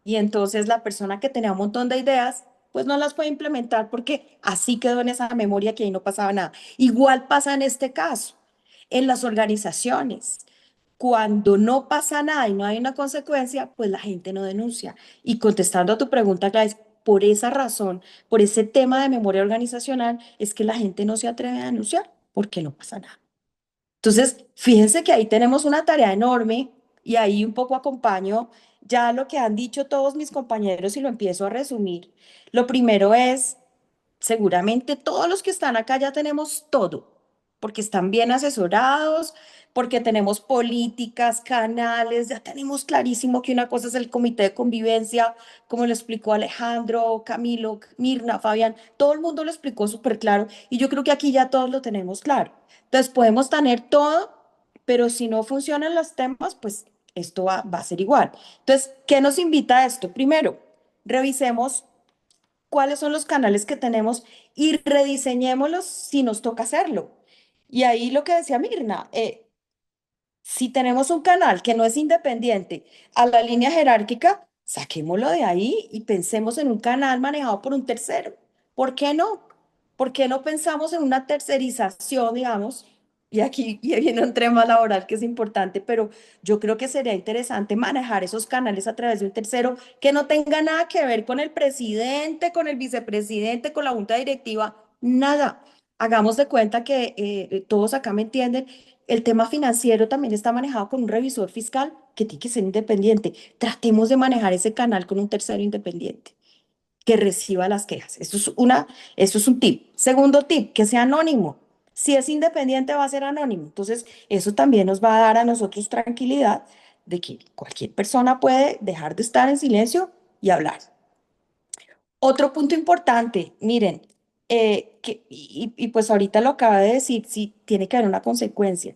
Y entonces la persona que tenía un montón de ideas, pues no las puede implementar porque así quedó en esa memoria que ahí no pasaba nada. Igual pasa en este caso, en las organizaciones. Cuando no pasa nada y no hay una consecuencia, pues la gente no denuncia. Y contestando a tu pregunta, Gladys, por esa razón, por ese tema de memoria organizacional, es que la gente no se atreve a denunciar, porque no pasa nada. Entonces, fíjense que ahí tenemos una tarea enorme y ahí un poco acompaño ya lo que han dicho todos mis compañeros y lo empiezo a resumir. Lo primero es, seguramente todos los que están acá ya tenemos todo, porque están bien asesorados, porque tenemos políticas, canales, ya tenemos clarísimo que una cosa es el comité de convivencia, como lo explicó Alejandro, Camilo, Mirna, Fabián, todo el mundo lo explicó súper claro y yo creo que aquí ya todos lo tenemos claro. Entonces podemos tener todo, pero si no funcionan los temas, pues esto va a ser igual. Entonces, ¿qué nos invita a esto? Primero, revisemos cuáles son los canales que tenemos y rediseñémoslos si nos toca hacerlo. Y ahí lo que decía Mirna, si tenemos un canal que no es independiente a la línea jerárquica, saquémoslo de ahí y pensemos en un canal manejado por un tercero. ¿Por qué no? ¿Por qué no pensamos en una tercerización, digamos? Y aquí viene un tema laboral que es importante, pero yo creo que sería interesante manejar esos canales a través de un tercero que no tenga nada que ver con el presidente, con el vicepresidente, con la junta directiva, nada. Hagamos de cuenta que todos acá me entienden, el tema financiero también está manejado con un revisor fiscal que tiene que ser independiente. Tratemos de manejar ese canal con un tercero independiente que reciba las quejas. Eso es un tip. Segundo tip, que sea anónimo. Si es independiente va a ser anónimo. Entonces, eso también nos va a dar a nosotros tranquilidad de que cualquier persona puede dejar de estar en silencio y hablar. Otro punto importante, miren, pues ahorita lo acaba de decir, sí, tiene que haber una consecuencia.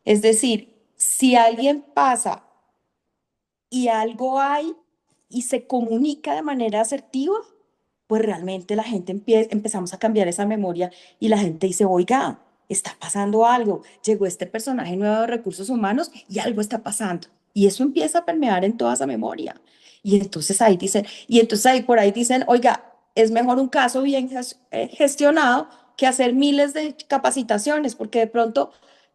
Es decir, si alguien pasa y algo hay y se comunica de manera asertiva, pues realmente la gente empezamos a cambiar esa memoria y la gente dice, oiga, está pasando algo, llegó este personaje nuevo de recursos humanos y algo está pasando. Y eso empieza a permear en toda esa memoria. Y entonces ahí dicen, y entonces ahí por ahí dicen, oiga, es mejor un caso bien gestionado que hacer miles de capacitaciones, porque de pronto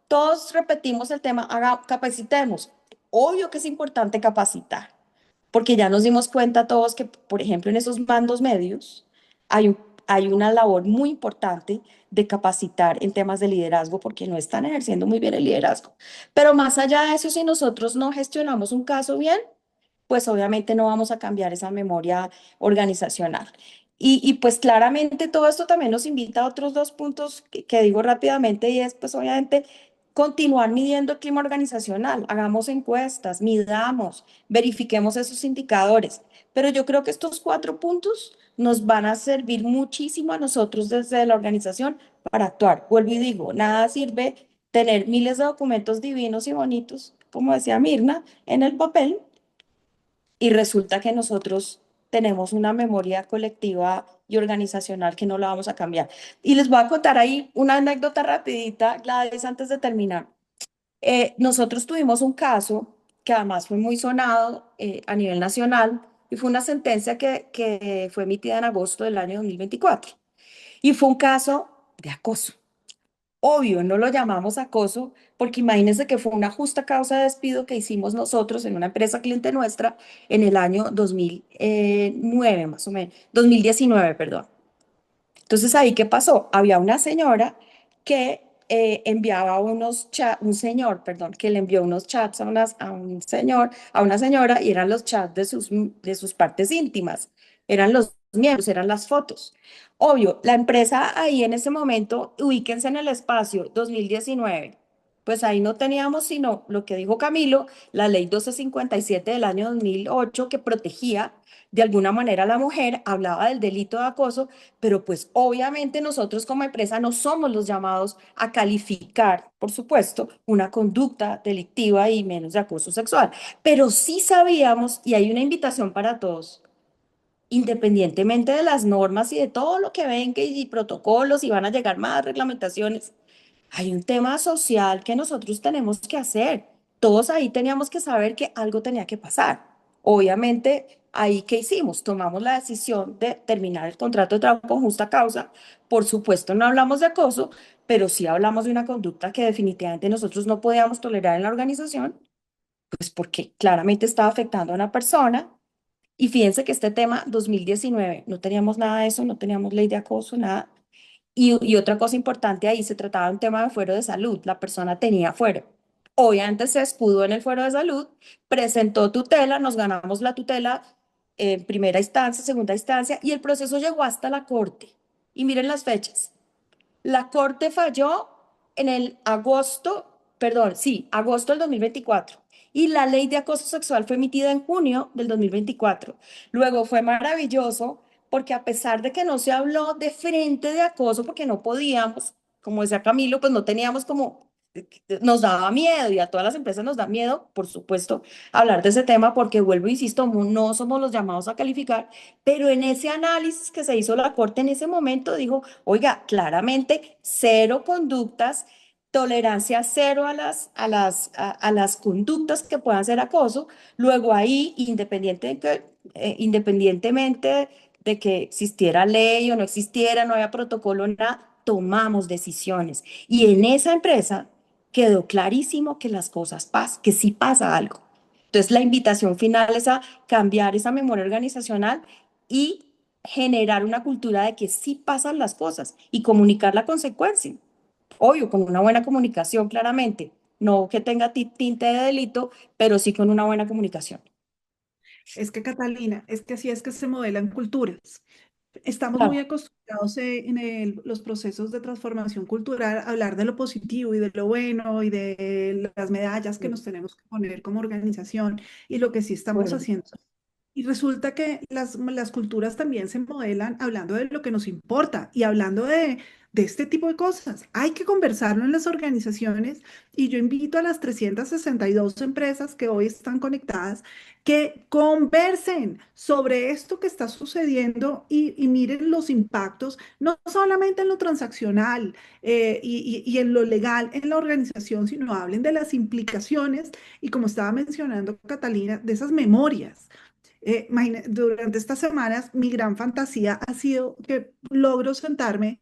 todos repetimos el tema, capacitemos. Obvio que es importante capacitar, porque ya nos dimos cuenta todos que, por ejemplo, en esos mandos medios hay una labor muy importante de capacitar en temas de liderazgo, porque no están ejerciendo muy bien el liderazgo. Pero más allá de eso, si nosotros no gestionamos un caso bien, pues obviamente no vamos a cambiar esa memoria organizacional. Pues claramente todo esto también nos invita a otros dos puntos que digo rápidamente y es pues obviamente continuar midiendo el clima organizacional, hagamos encuestas, midamos, verifiquemos esos indicadores. Pero yo creo que estos cuatro puntos nos van a servir muchísimo a nosotros desde la organización para actuar. Vuelvo y digo, nada sirve tener miles de documentos divinos y bonitos, como decía Mirna, en el papel y resulta que nosotros tenemos una memoria colectiva y organizacional que no la vamos a cambiar. Y les voy a contar ahí una anécdota rapidita, Gladys, antes de terminar. Nosotros tuvimos un caso que además fue muy sonado a nivel nacional y fue una sentencia que fue emitida en agosto del año 2024. Y fue un caso de acoso. Obvio, no lo llamamos acoso porque imagínense que fue una justa causa de despido que hicimos nosotros en una empresa cliente nuestra en el año 2009, más o menos, 2019, perdón. Entonces, ¿ahí qué pasó? Había una señora que enviaba unos chats, un señor, perdón, que le envió unos chats a un señor, a una señora y eran los chats de sus partes íntimas, eran los miembros, eran las fotos. Obvio, la empresa ahí en ese momento, ubíquense en el espacio 2019, pues ahí no teníamos sino lo que dijo Camilo, la ley 1257 del año 2008 que protegía de alguna manera a la mujer, hablaba del delito de acoso, pero pues obviamente nosotros como empresa no somos los llamados a calificar, por supuesto, una conducta delictiva y menos de acoso sexual. Pero sí sabíamos, y hay una invitación para todos, independientemente de las normas y de todo lo que venga y protocolos y van a llegar más reglamentaciones, hay un tema social que nosotros tenemos que hacer. Todos ahí teníamos que saber que algo tenía que pasar. Obviamente, ahí qué hicimos, tomamos la decisión de terminar el contrato de trabajo con justa causa. Por supuesto, no hablamos de acoso, pero sí hablamos de una conducta que definitivamente nosotros no podíamos tolerar en la organización, pues porque claramente estaba afectando a una persona Y fíjense que este tema, 2019, no teníamos nada de eso, no teníamos ley de acoso, nada. Y otra cosa importante ahí, se trataba de un tema de fuero de salud, la persona tenía fuero. Obviamente se escudó en el fuero de salud, presentó tutela, nos ganamos la tutela en primera instancia, segunda instancia, y el proceso llegó hasta la corte. Y miren las fechas. La corte falló en el agosto, perdón, sí, agosto del 2024. Y la ley de acoso sexual fue emitida en junio del 2024. Luego fue maravilloso porque a pesar de que no se habló de frente de acoso, porque no podíamos, como decía Camilo, pues no teníamos como, nos daba miedo y a todas las empresas nos da miedo, por supuesto, hablar de ese tema porque vuelvo e insisto, no somos los llamados a calificar, pero en ese análisis que se hizo la corte en ese momento dijo, oiga, claramente cero conductas, tolerancia cero a las conductas que puedan ser acoso. Luego ahí, independientemente de que existiera ley o no existiera, no había protocolo, nada, tomamos decisiones. Y en esa empresa quedó clarísimo que las cosas pasan, que sí pasa algo. Entonces la invitación final es a cambiar esa memoria organizacional y generar una cultura de que sí pasan las cosas y comunicar la consecuencia. Obvio, con una buena comunicación, claramente. No que tenga tinte de delito, pero sí con una buena comunicación. Es que Catalina, es que así es que se modelan culturas. Estamos muy Claro. acostumbrados en los procesos de transformación cultural a hablar de lo positivo y de lo bueno y de las medallas que nos tenemos que poner como organización y lo que sí estamos Bueno, haciendo. Y resulta que las culturas también se modelan hablando de lo que nos importa y hablando de este tipo de cosas. Hay que conversarlo en las organizaciones y yo invito a las 362 empresas que hoy están conectadas que conversen sobre esto que está sucediendo y miren los impactos, no solamente en lo transaccional y en lo legal en la organización, sino hablen de las implicaciones y como estaba mencionando Catalina, de esas memorias. Durante estas semanas, mi gran fantasía ha sido que logro sentarme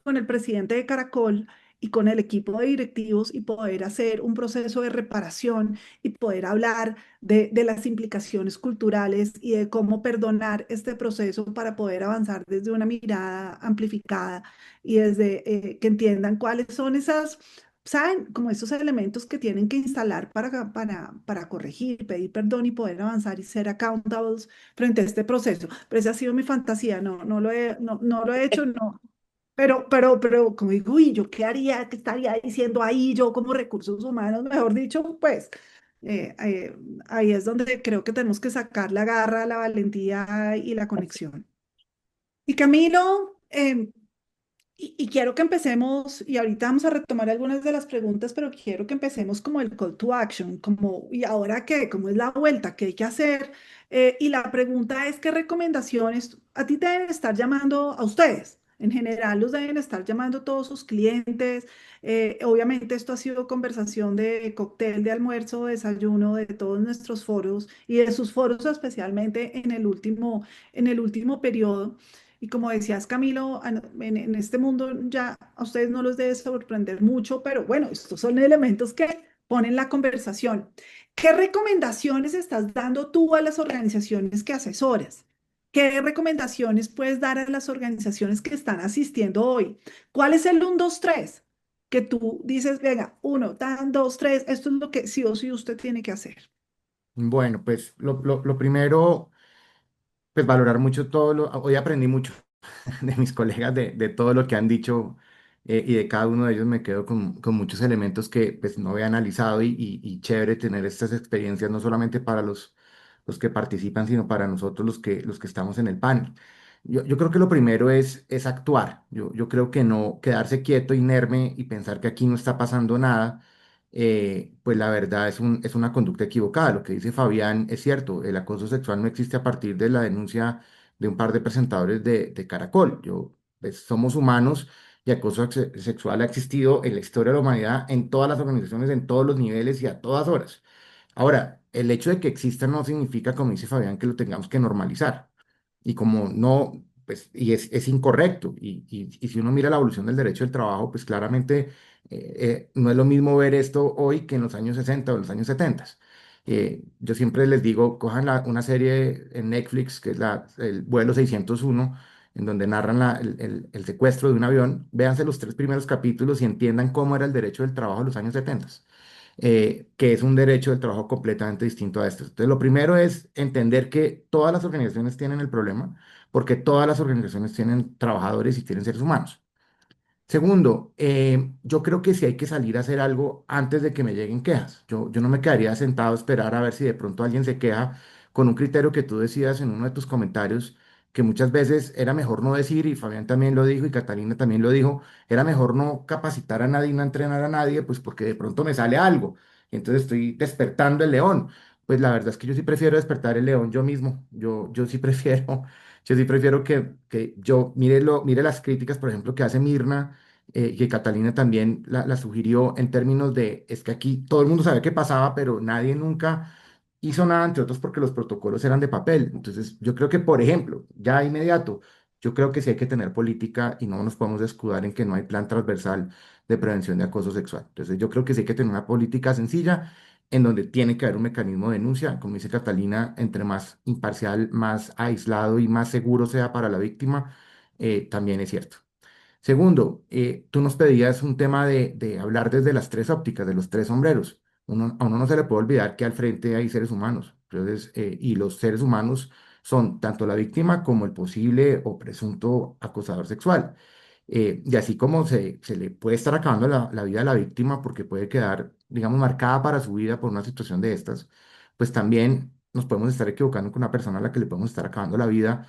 con el presidente de Caracol y con el equipo de directivos y poder hacer un proceso de reparación y poder hablar de las implicaciones culturales y de cómo perdonar este proceso para poder avanzar desde una mirada amplificada y desde que entiendan cuáles son esas, ¿saben? Como esos elementos que tienen que instalar para corregir, pedir perdón y poder avanzar y ser accountables frente a este proceso. Pero esa ha sido mi fantasía, no lo he hecho, no. Pero, como digo, uy, ¿yo qué haría? ¿Qué estaría diciendo ahí yo como recursos humanos? Mejor dicho, pues eh, eh, ahí es donde creo que tenemos que sacar la garra, la valentía y la conexión. Y Camilo, y quiero que empecemos, y ahorita vamos a retomar algunas de las preguntas, pero quiero que empecemos como el call to action, como, ¿y ahora qué? ¿Cómo es la vuelta? ¿Qué hay que hacer? Y la pregunta es, ¿qué recomendaciones a ti te deben estar llamando a ustedes? En general, los deben estar llamando todos sus clientes. Obviamente, esto ha sido conversación de cóctel, de almuerzo, desayuno, de todos nuestros foros y de sus foros, especialmente en el último periodo. Y como decías, Camilo, en este mundo ya a ustedes no los debe sorprender mucho, pero bueno, estos son elementos que ponen la conversación. ¿Qué recomendaciones estás dando tú a las organizaciones que asesoras? ¿Qué recomendaciones puedes dar a las organizaciones que están asistiendo hoy? ¿Cuál es el 1, 2, 3? Que tú dices, venga, 1, tan, 2, 3, esto es lo que sí o sí usted tiene que hacer. Bueno, pues lo primero, pues valorar mucho todo hoy aprendí mucho de mis colegas, de todo lo que han dicho y de cada uno de ellos me quedo con muchos elementos que pues no había analizado y chévere tener estas experiencias no solamente para los que participan, sino para nosotros los que estamos en el panel. Yo creo que lo primero es actuar. Yo creo que no quedarse quieto, inerme y pensar que aquí no está pasando nada. Pues la verdad es una conducta equivocada. Lo que dice Fabián es cierto, el acoso sexual no existe a partir de la denuncia de un par de presentadores de Caracol. Pues, somos humanos y acoso sexual ha existido en la historia de la humanidad en todas las organizaciones, en todos los niveles y a todas horas. Ahora, el hecho de que exista no significa, como dice Fabián, que lo tengamos que normalizar. Y como no, pues, y es incorrecto. Y si uno mira la evolución del derecho del trabajo, pues claramente no es lo mismo ver esto hoy que en los años 60 o en los años 70. Yo siempre les digo, cojan una serie en Netflix, que es el vuelo 601, en donde narran el secuestro de un avión, véanse los tres primeros capítulos y entiendan cómo era el derecho del trabajo en los años 70, que es un derecho del trabajo completamente distinto a este. Entonces, lo primero es entender que todas las organizaciones tienen el problema, porque todas las organizaciones tienen trabajadores y tienen seres humanos. Segundo, yo creo que sí hay que salir a hacer algo antes de que me lleguen quejas. Yo no me quedaría sentado a esperar a ver si de pronto alguien se queja con un criterio que tú decías en uno de tus comentarios, que muchas veces era mejor no decir, y Fabián también lo dijo, y Catalina también lo dijo, era mejor no capacitar a nadie, no entrenar a nadie, pues porque de pronto me sale algo. Y entonces estoy despertando el león. Pues la verdad es que yo sí prefiero despertar el león yo mismo. Yo sí prefiero, yo sí prefiero que yo mire las críticas, por ejemplo, que hace Mirna, que Catalina también la sugirió en términos de, es que aquí todo el mundo sabía qué pasaba, pero nadie nunca hizo nada, entre otros porque los protocolos eran de papel. Entonces, yo creo que, por ejemplo, ya inmediato, yo creo que sí hay que tener política y no nos podemos escudar en que no hay plan transversal de prevención de acoso sexual. Entonces, yo creo que sí hay que tener una política sencilla en donde tiene que haber un mecanismo de denuncia, como dice Catalina, entre más imparcial, más aislado y más seguro sea para la víctima, también es cierto. Segundo, tú nos pedías un tema de hablar desde las tres ópticas, de los tres sombreros. A uno no se le puede olvidar que al frente hay seres humanos. Entonces, y los seres humanos son tanto la víctima como el posible o presunto acosador sexual. Y así como se le puede estar acabando la vida a la víctima porque puede quedar, digamos, marcada para su vida por una situación de estas, pues también nos podemos estar equivocando con una persona a la que le podemos estar acabando la vida,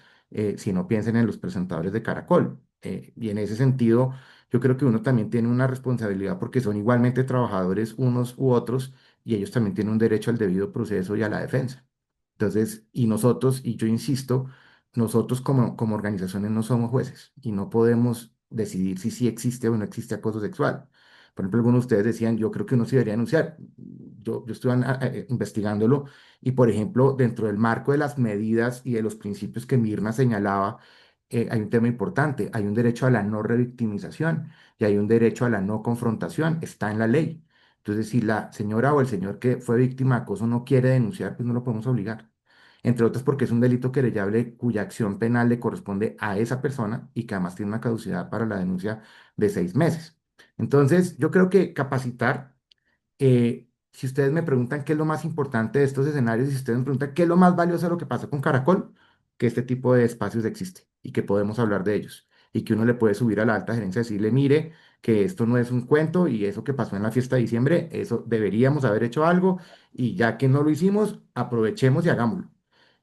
si no piensen en los presentadores de Caracol. Y en ese sentido, yo creo que uno también tiene una responsabilidad porque son igualmente trabajadores unos u otros y ellos también tienen un derecho al debido proceso y a la defensa. Entonces, y nosotros, y yo insisto, nosotros como organizaciones no somos jueces y no podemos decidir si sí existe o no existe acoso sexual. Por ejemplo, algunos de ustedes decían, yo creo que uno sí debería anunciar. Yo estuve investigándolo y, por ejemplo, dentro del marco de las medidas y de los principios que Mirna señalaba, hay un tema importante. Hay un derecho a la no revictimización y hay un derecho a la no confrontación. Está en la ley. Entonces, si la señora o el señor que fue víctima de acoso no quiere denunciar, pues no lo podemos obligar. Entre otras porque es un delito querellable cuya acción penal le corresponde a esa persona y que además tiene una caducidad para la denuncia de 6 meses. Entonces, yo creo que capacitar, si ustedes me preguntan qué es lo más importante de estos escenarios, y si ustedes me preguntan qué es lo más valioso de lo que pasa con Caracol, que este tipo de espacios existe y que podemos hablar de ellos y que uno le puede subir a la alta gerencia y decirle, mire, que esto no es un cuento y eso que pasó en la fiesta de diciembre, eso deberíamos haber hecho algo y ya que no lo hicimos, aprovechemos y hagámoslo.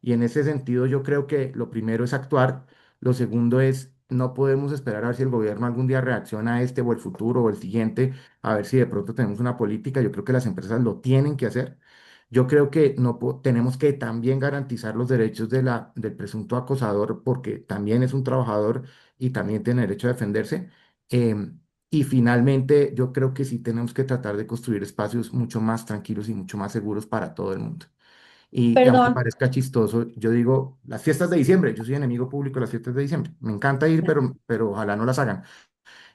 Y en ese sentido yo creo que lo primero es actuar, lo segundo es no podemos esperar a ver si el gobierno algún día reacciona a este o el futuro o el siguiente, a ver si de pronto tenemos una política. Yo creo que las empresas lo tienen que hacer. Yo creo que no tenemos que también garantizar los derechos del presunto acosador porque también es un trabajador y también tiene derecho a defenderse. Y finalmente, yo creo que sí tenemos que tratar de construir espacios mucho más tranquilos y mucho más seguros para todo el mundo. Y aunque Perdón, parezca chistoso, yo digo, las fiestas de diciembre, yo soy enemigo público de las fiestas de diciembre. Me encanta ir, pero ojalá no las hagan.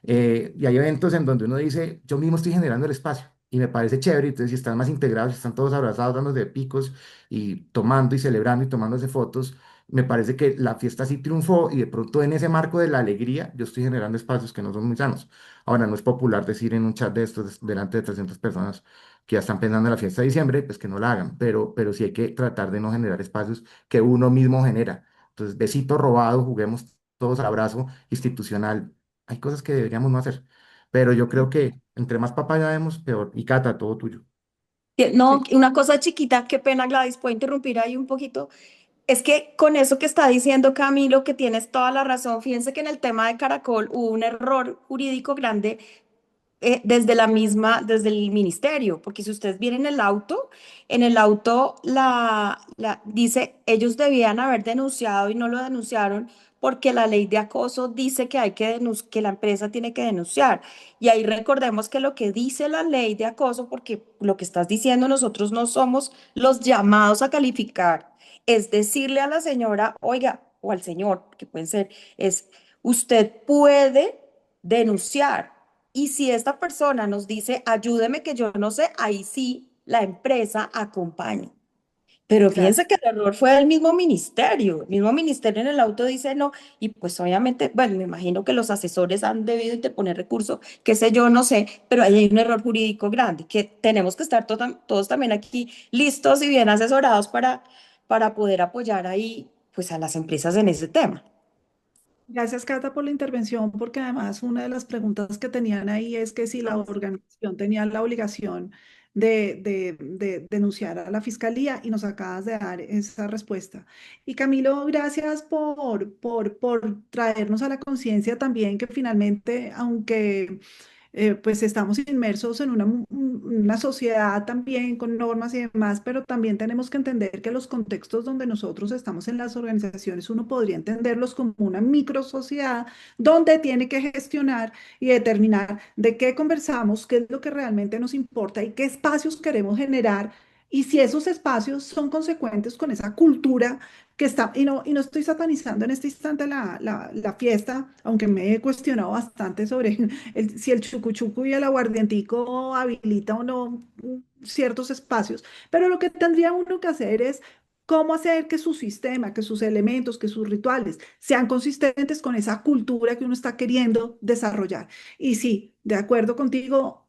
Y hay eventos en donde uno dice, yo mismo estoy generando el espacio y me parece chévere. Entonces, si están más integrados, si están todos abrazados, dándose picos y tomando y celebrando y tomándose fotos, me parece que la fiesta sí triunfó y de pronto en ese marco de la alegría, yo estoy generando espacios que no son muy sanos. Ahora, no es popular decir en un chat de estos delante de 300 personas que ya están pensando en la fiesta de diciembre, pues que no la hagan, pero sí hay que tratar de no generar espacios que uno mismo genera. Entonces, besito robado, juguemos todos al abrazo institucional. Hay cosas que deberíamos no hacer, pero yo creo que entre más papaya demos, peor. Y Cata, todo tuyo. no, Sí. una cosa chiquita, qué pena, Gladys, puedo interrumpir ahí un poquito. Es que con eso que está diciendo Camilo, que tienes toda la razón, fíjense que en el tema de Caracol hubo un error jurídico grande desde desde el ministerio, porque si ustedes vienen en el auto dice, ellos debían haber denunciado y no lo denunciaron porque la ley de acoso dice que hay que la empresa tiene que denunciar. Y ahí recordemos que lo que dice la ley de acoso, porque lo que estás diciendo nosotros no somos los llamados a calificar, es decirle a la señora, oiga, o al señor, que pueden ser, es, usted puede denunciar y si esta persona nos dice, ayúdeme que yo no sé, ahí sí la empresa acompañe. Pero Claro. fíjense que el error fue del mismo ministerio. El mismo ministerio en el auto dice no, y pues obviamente, bueno, me imagino que los asesores han debido interponer recurso, qué sé yo, no sé, pero ahí hay un error jurídico grande, que tenemos que estar todos también aquí listos y bien asesorados para poder apoyar ahí pues a las empresas en ese tema. Gracias, Cata, por la intervención, porque además una de las preguntas que tenían ahí es que si la organización tenía la obligación de denunciar a la fiscalía y nos acabas de dar esa respuesta. Y Camilo, gracias por traernos a la conciencia también que finalmente, aunque pues estamos inmersos en una sociedad también con normas y demás, pero también tenemos que entender que los contextos donde nosotros estamos en las organizaciones, uno podría entenderlos como una micro sociedad donde tiene que gestionar y determinar de qué conversamos, qué es lo que realmente nos importa y qué espacios queremos generar. Y si esos espacios son consecuentes con esa cultura que está, y no estoy satanizando en este instante la fiesta, aunque me he cuestionado bastante sobre si el chucuchuco y el aguardientico habilita o no ciertos espacios, pero lo que tendría uno que hacer es cómo hacer que su sistema, que sus elementos, que sus rituales sean consistentes con esa cultura que uno está queriendo desarrollar. Y sí, de acuerdo contigo,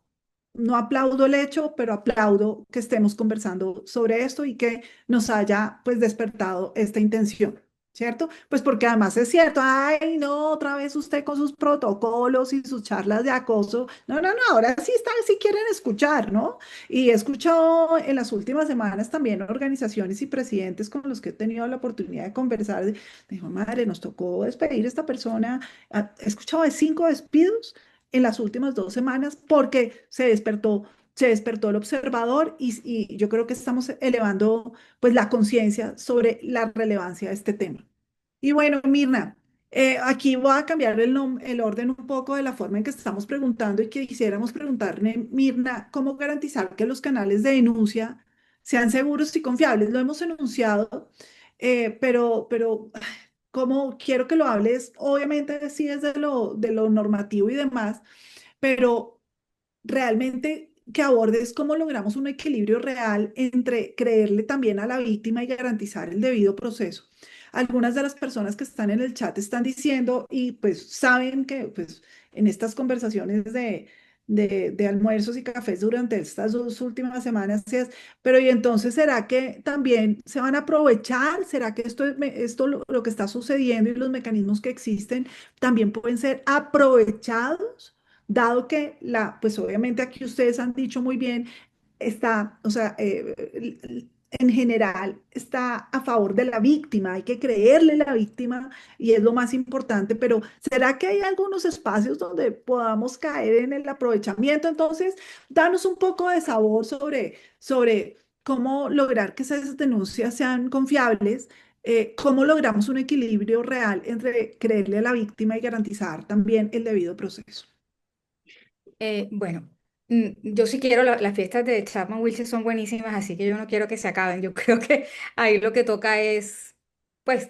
no aplaudo el hecho, pero aplaudo que estemos conversando sobre esto y que nos haya pues despertado esta intención. ¿Cierto? Pues porque además es cierto, ay, no, otra vez usted con sus protocolos y sus charlas de acoso. No, no, no, ahora sí están, sí quieren escuchar, ¿no? Y he escuchado en las últimas semanas también organizaciones y presidentes con los que he tenido la oportunidad de conversar. Dijo, madre, nos tocó despedir a esta persona. He escuchado de 5 despidos en las últimas 2 semanas porque se despertó el observador y yo creo que estamos elevando pues la conciencia sobre la relevancia de este tema. Y bueno, Mirna, aquí voy a cambiar el orden un poco de la forma en que estamos preguntando y que quisiéramos preguntarle, Mirna, ¿cómo garantizar que los canales de denuncia sean seguros y confiables? Lo hemos enunciado, pero como quiero que lo hables, obviamente sí es de lo normativo y demás, pero realmente que abordes cómo logramos un equilibrio real entre creerle también a la víctima y garantizar el debido proceso. Algunas de las personas que están en el chat están diciendo y pues saben que pues en estas conversaciones de almuerzos y cafés durante estas 2 últimas semanas pero y entonces ¿será que también se van a aprovechar? ¿Será que esto lo que está sucediendo y los mecanismos que existen también pueden ser aprovechados? Dado que pues obviamente aquí ustedes han dicho muy bien, está, o sea, en general está a favor de la víctima, hay que creerle a la víctima y es lo más importante, pero ¿será que hay algunos espacios donde podamos caer en el aprovechamiento? Entonces, danos un poco de sabor sobre cómo lograr que esas denuncias sean confiables. ¿Cómo logramos un equilibrio real entre creerle a la víctima y garantizar también el debido proceso? Bueno, yo sí quiero, las fiestas de Chapman Wilson son buenísimas, así que yo no quiero que se acaben. Yo creo que ahí lo que toca es, pues,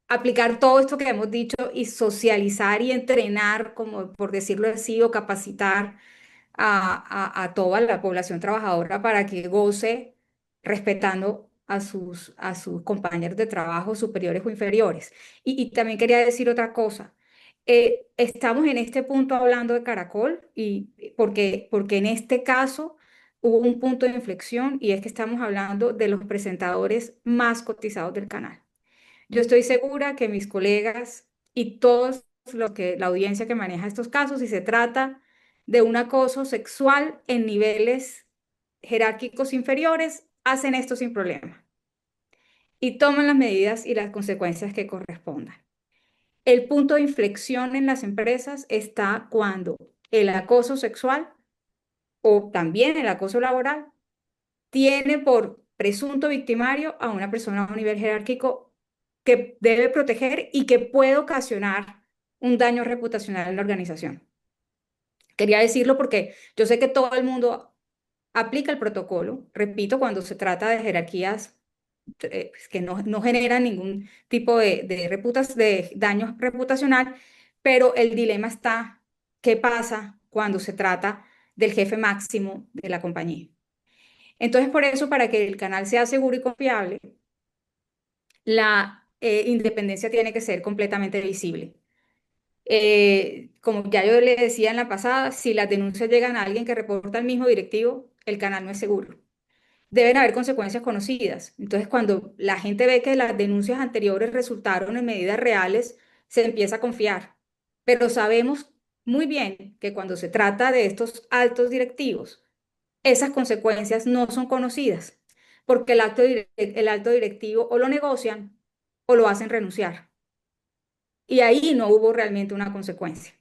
aplicar todo esto que hemos dicho y socializar y entrenar, como por decirlo así, o capacitar a toda la población trabajadora para que goce respetando a sus compañeros de trabajo superiores o inferiores. Y también quería decir otra cosa. Estamos en este punto hablando de Caracol y porque en este caso hubo un punto de inflexión y es que estamos hablando de los presentadores más cotizados del canal. Yo estoy segura que mis colegas y todos la audiencia que maneja estos casos, si se trata de un acoso sexual en niveles jerárquicos inferiores, hacen esto sin problema y toman las medidas y las consecuencias que correspondan. El punto de inflexión en las empresas está cuando el acoso sexual o también el acoso laboral tiene por presunto victimario a una persona a un nivel jerárquico que debe proteger y que puede ocasionar un daño reputacional en la organización. Quería decirlo porque yo sé que todo el mundo aplica el protocolo, repito, cuando se trata de jerarquías pues, que no generan ningún tipo de daño reputacional, pero el dilema está, ¿qué pasa cuando se trata del jefe máximo de la compañía? Entonces, por eso, para que el canal sea seguro y confiable, la independencia tiene que ser completamente visible. Como ya yo le decía en la pasada, si las denuncias llegan a alguien que reporta al mismo directivo, el canal no es seguro. Deben haber consecuencias conocidas. Entonces, cuando la gente ve que las denuncias anteriores resultaron en medidas reales, se empieza a confiar. Pero sabemos muy bien que cuando se trata de estos altos directivos, esas consecuencias no son conocidas, porque el alto directivo o lo negocian o lo hacen renunciar. Y ahí no hubo realmente una consecuencia.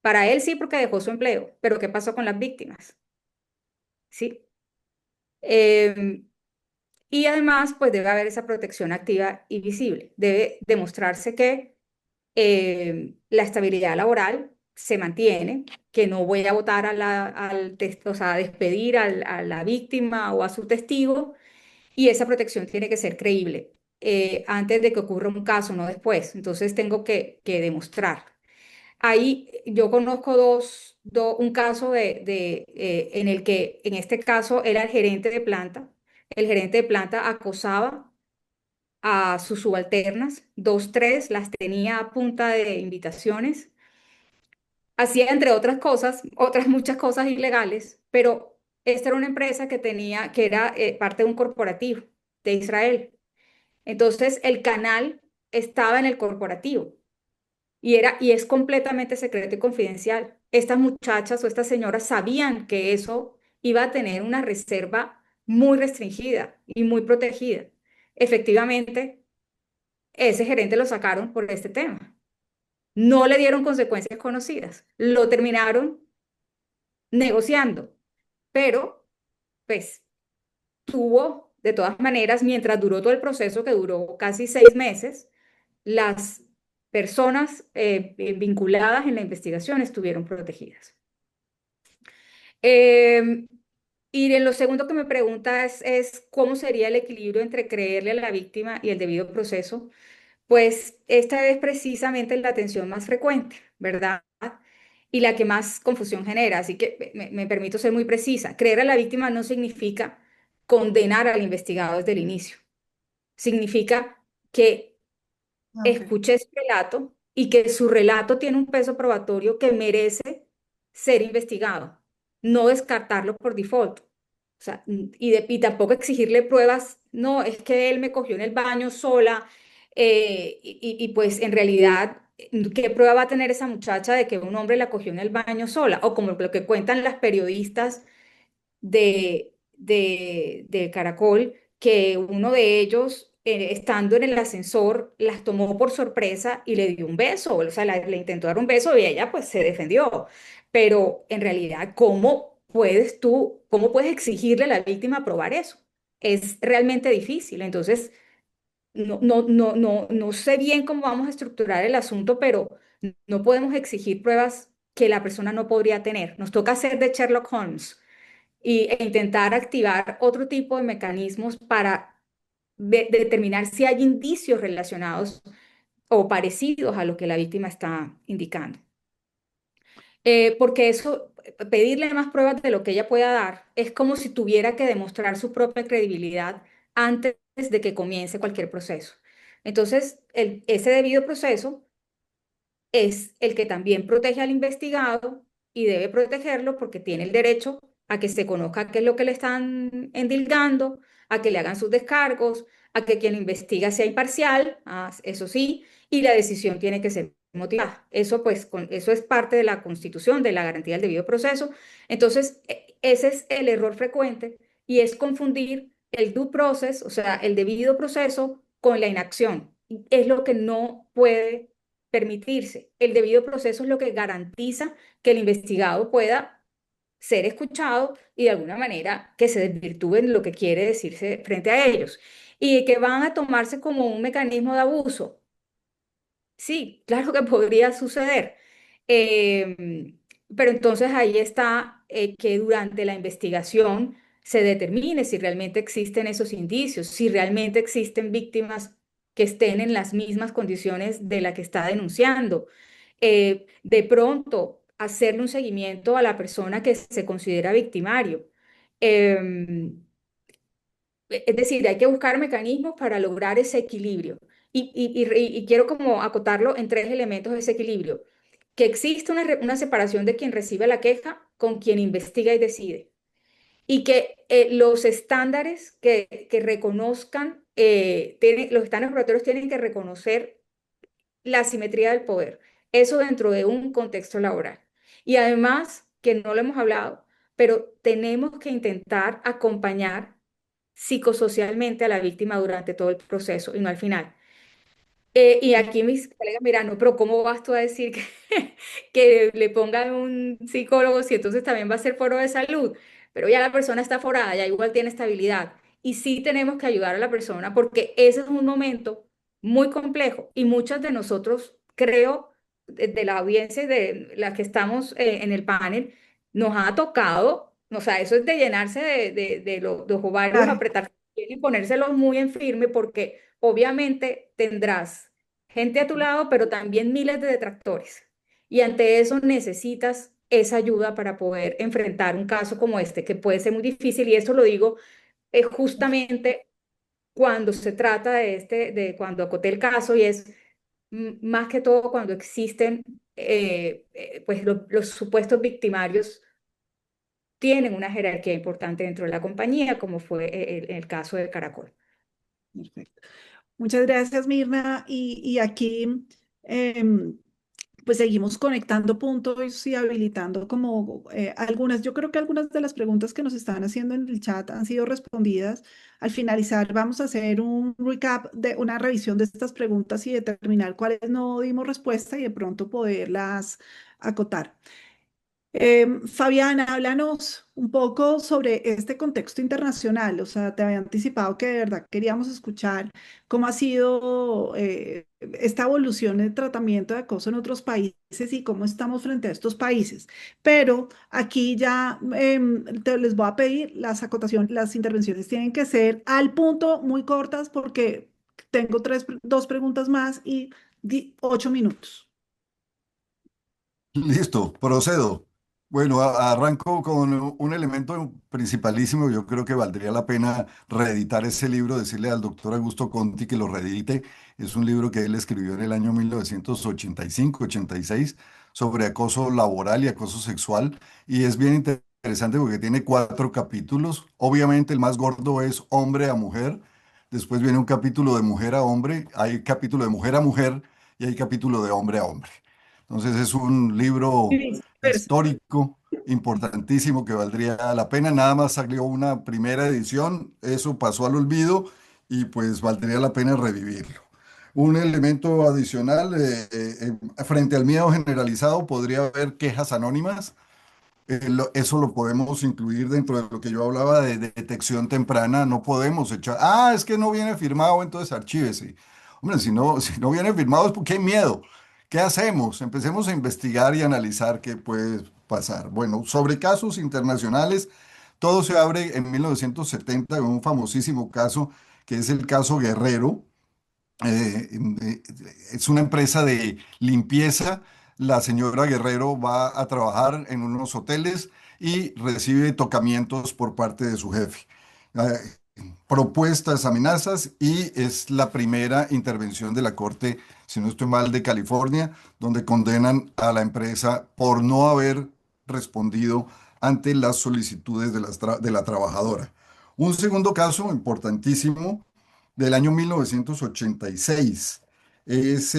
Para él sí, porque dejó su empleo, pero ¿qué pasó con las víctimas? ¿Sí? Em, y además, pues debe haber esa protección activa y visible. Debe demostrarse que la estabilidad laboral se mantiene, que no voy a votar o sea, a despedir a la víctima o a su testigo, y esa protección tiene que ser creíble antes de que ocurra un caso, no después. Entonces tengo que demostrar. Ahí yo conozco un caso en el que, en este caso, era el gerente de planta. El gerente de planta acosaba a sus subalternas, dos, tres, las tenía a punta de invitaciones. Hacía, entre otras cosas, otras muchas cosas ilegales, pero esta era una empresa que era parte de un corporativo de Israel. Entonces, el canal estaba en el corporativo. Y es completamente secreto y confidencial. Estas muchachas o estas señoras sabían que eso iba a tener una reserva muy restringida y muy protegida. Efectivamente, ese gerente lo sacaron por este tema. No le dieron consecuencias conocidas. Lo terminaron negociando, pero pues tuvo, de todas maneras, mientras duró todo el proceso, que duró casi 6 meses, las personas vinculadas en la investigación estuvieron protegidas. Eh, y en lo segundo que me pregunta es cómo sería el equilibrio entre creerle a la víctima y el debido proceso. Pues esta es precisamente la atención más frecuente, ¿verdad? Y la que más confusión genera. Así que me permito ser muy precisa. Creer a la víctima no significa condenar al investigado desde el inicio. Significa que Ok. escuché su relato y que su relato tiene un peso probatorio que merece ser investigado, no descartarlo por default. O sea, y tampoco exigirle pruebas, no, es que él me cogió en el baño sola, pues en realidad, ¿qué prueba va a tener esa muchacha de que un hombre la cogió en el baño sola? O como lo que cuentan las periodistas de Caracol, que uno de ellos, estando en el ascensor, las tomó por sorpresa y le dio un beso, o sea, le intentó dar un beso y ella pues se defendió. Pero en realidad, cómo puedes exigirle a la víctima probar eso? Es realmente difícil. Entonces, no sé bien cómo vamos a estructurar el asunto, pero no podemos exigir pruebas que la persona no podría tener. Nos toca hacer de Sherlock Holmes e intentar activar otro tipo de mecanismos para determinar si hay indicios relacionados o parecidos a lo que la víctima está indicando. Porque eso, pedirle más pruebas de lo que ella pueda dar, es como si tuviera que demostrar su propia credibilidad antes de que comience cualquier proceso. Entonces, ese debido proceso es el que también protege al investigado y debe protegerlo porque tiene el derecho a que se conozca qué es lo que le están endilgando, a que le hagan sus descargos, a que quien investiga sea imparcial, eso sí, y la decisión tiene que ser motivada. Eso pues, eso es parte de la Constitución, de la garantía del debido proceso. Entonces, ese es el error frecuente y es confundir el due process, o sea, el debido proceso con la inacción. Es lo que no puede permitirse. El debido proceso es lo que garantiza que el investigado pueda ser escuchado y de alguna manera que se desvirtúe en lo que quiere decirse frente a ellos. Y que van a tomarse como un mecanismo de abuso. Sí, claro que podría suceder. Eh, pero entonces ahí está que durante la investigación se determine si realmente existen esos indicios, si realmente existen víctimas que estén en las mismas condiciones de la que está denunciando. De pronto, hacerle un seguimiento a la persona que se considera victimario. Em, es decir, hay que buscar mecanismos para lograr ese equilibrio. Y quiero como acotarlo en tres elementos de ese equilibrio. Que existe una separación de quien recibe la queja con quien investiga y decide. Y que los estándares que reconozcan, los estándares regulatorios tienen que reconocer la asimetría del poder. Eso dentro de un contexto laboral. Y además, que no lo hemos hablado, pero tenemos que intentar acompañar psicosocialmente a la víctima durante todo el proceso y no al final. Y aquí mis colegas miran, no, pero ¿cómo vas tú a decir que, que le pongan un psicólogo si entonces también va a ser foro de salud? Pero ya la persona está forada, ya igual tiene estabilidad. Y sí tenemos que ayudar a la persona porque ese es un momento muy complejo y muchos de nosotros, creo, de la audiencia y de las que estamos en el panel, nos ha tocado, o sea, eso es de llenarse de los ovarios, Claro. apretar y ponérselos muy en firme porque obviamente tendrás gente a tu lado, pero también miles de detractores. Y ante eso necesitas esa ayuda para poder enfrentar un caso como este, que puede ser muy difícil. Y esto lo digo justamente cuando se trata de cuando acoté el caso, y es más que todo cuando existen, pues los supuestos victimarios tienen una jerarquía importante dentro de la compañía, como fue el caso de Caracol. Perfecto. Muchas gracias, Mirna. Y aquí, em, pues seguimos conectando puntos y habilitando como algunas, yo creo que algunas de las preguntas que nos están haciendo en el chat han sido respondidas. Al finalizar, vamos a hacer un recap de una revisión de estas preguntas y determinar cuáles no dimos respuesta y de pronto poderlas acotar. Fabiana, háblanos un poco sobre este contexto internacional. O sea, te había anticipado que de verdad queríamos escuchar cómo ha sido esta evolución de tratamiento de acoso en otros países y cómo estamos frente a estos países. Pero aquí ya les voy a pedir las acotaciones, las intervenciones tienen que ser al punto, muy cortas, porque tengo dos preguntas más y 8 minutos. Listo, procedo. Bueno, arranco con un elemento principalísimo. Yo creo que valdría la pena reeditar ese libro, decirle al doctor Augusto Conti que lo reedite. Es un libro que él escribió en el año 1985-86 sobre acoso laboral y acoso sexual. Y es bien interesante porque tiene 4 capítulos. Obviamente el más gordo es hombre a mujer. Después viene un capítulo de mujer a hombre. Hay capítulo de mujer a mujer y hay capítulo de hombre a hombre. Entonces es un libro Disperso. histórico importantísimo que valdría la pena. Nada más salió una primera edición, eso pasó al olvido y pues valdría la pena revivirlo. Un elemento adicional, frente al miedo generalizado, podría haber quejas anónimas. Eso lo podemos incluir dentro de lo que yo hablaba de detección temprana. No podemos echar, es que no viene firmado, entonces archívese. Hombre, si no viene firmado es porque hay miedo. ¿Qué hacemos? Empecemos a investigar y analizar qué puede pasar. Bueno, sobre casos internacionales, todo se abre en 1970 con un famosísimo caso que es el caso Guerrero. Es una empresa de limpieza. La señora Guerrero va a trabajar en unos hoteles y recibe tocamientos por parte de su jefe. Eh, Propuestas, amenazas y es la primera intervención de la Corte, si no estoy mal, de California, donde condenan a la empresa por no haber respondido ante las solicitudes de la trabajadora. Un segundo caso importantísimo del año 1986 es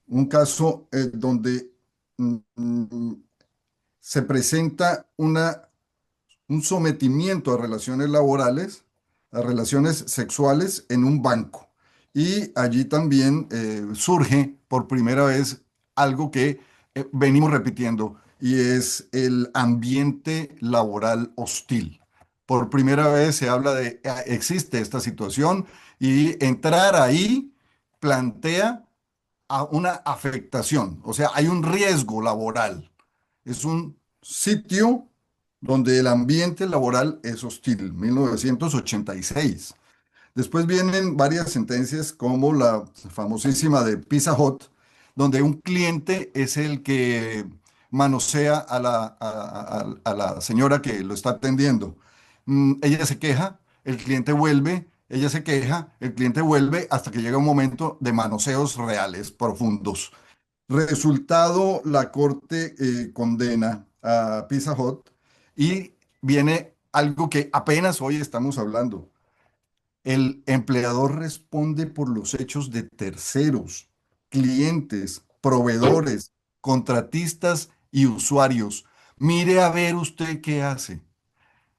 un caso donde mm, mm, se presenta un sometimiento a relaciones laborales, a relaciones sexuales en un banco. Y allí también surge por primera vez algo que venimos repitiendo y es el ambiente laboral hostil. Por primera vez se habla de, existe esta situación y entrar ahí plantea una afectación, o sea, hay un riesgo laboral. Es un sitio donde el ambiente laboral es hostil, 1986. Después vienen varias sentencias como la famosísima de Pizza Hut, donde un cliente es el que manosea a la señora que lo está atendiendo. Ella se queja, el cliente vuelve, ella se queja, el cliente vuelve hasta que llega un momento de manoseos reales, profundos. Resultado, la corte condena a Pizza Hut y viene algo que apenas hoy estamos hablando. El empleador responde por los hechos de terceros, clientes, proveedores, contratistas y usuarios. Mire a ver usted qué hace.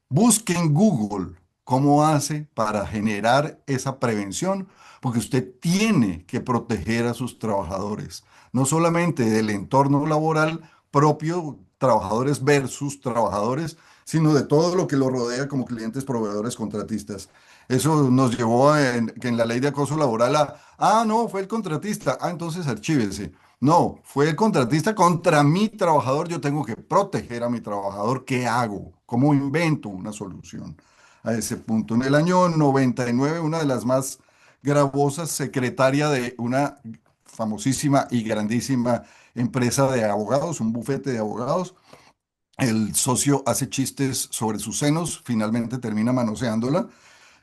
Busque en Google cómo hace para generar esa prevención, porque usted tiene que proteger a sus trabajadores, no solamente del entorno laboral propio, trabajadores versus trabajadores, sino de todo lo que lo rodea como clientes, proveedores, contratistas. Eso nos llevó que en la ley de acoso laboral no, fue el contratista, entonces archívese. No, fue el contratista contra mi trabajador. Yo tengo que proteger a mi trabajador. ¿Qué hago? ¿Cómo invento una solución a ese punto? En el año 99, una de las más gravosas, secretaria de una famosísima y grandísima empresa de abogados, un bufete de abogados, el socio hace chistes sobre sus senos, finalmente termina manoseándola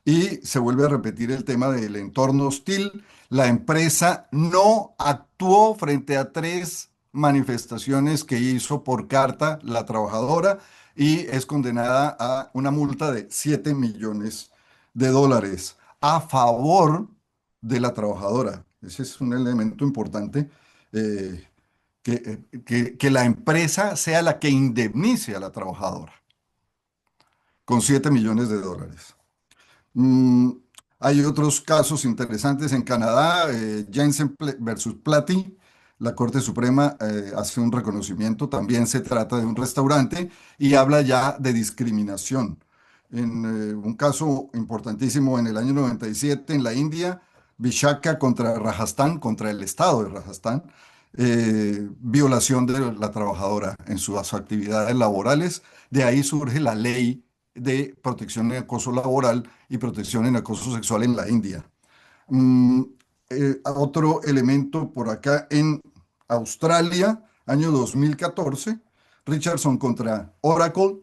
y se vuelve a repetir el tema del entorno hostil. La empresa no actuó frente a tres manifestaciones que hizo por carta la trabajadora y es condenada a una multa de 7 millones de dólares a favor de la trabajadora. Ese es un elemento importante, eh, que la empresa sea la que indemnice a la trabajadora con 7 millones de dólares. Mm, Hay otros casos interesantes en Canadá, Jensen versus Platy. La Corte Suprema hace un reconocimiento, también se trata de un restaurante y habla ya de discriminación. En un caso importantísimo en el año 97 en la India, Vishaka contra Rajasthan, contra el estado de Rajasthan, violación de la trabajadora en sus actividades laborales. De ahí surge la ley de protección en acoso laboral y protección en acoso sexual en la India. Mm, Otro elemento por acá en Australia, año 2014, Richardson contra Oracle,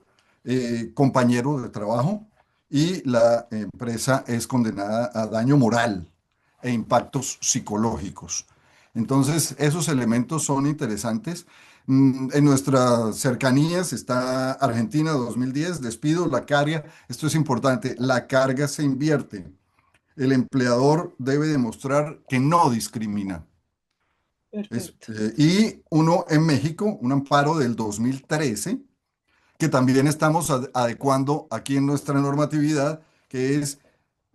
compañero de trabajo, y la empresa es condenada a daño moral e impactos psicológicos. Entonces, esos elementos son interesantes. En nuestras cercanías está Argentina 2010, despido, la carga, esto es importante, la carga se invierte. El empleador debe demostrar que no discrimina. Perfecto. Y uno en México, un amparo del 2013, que también estamos adecuando aquí en nuestra normatividad, que es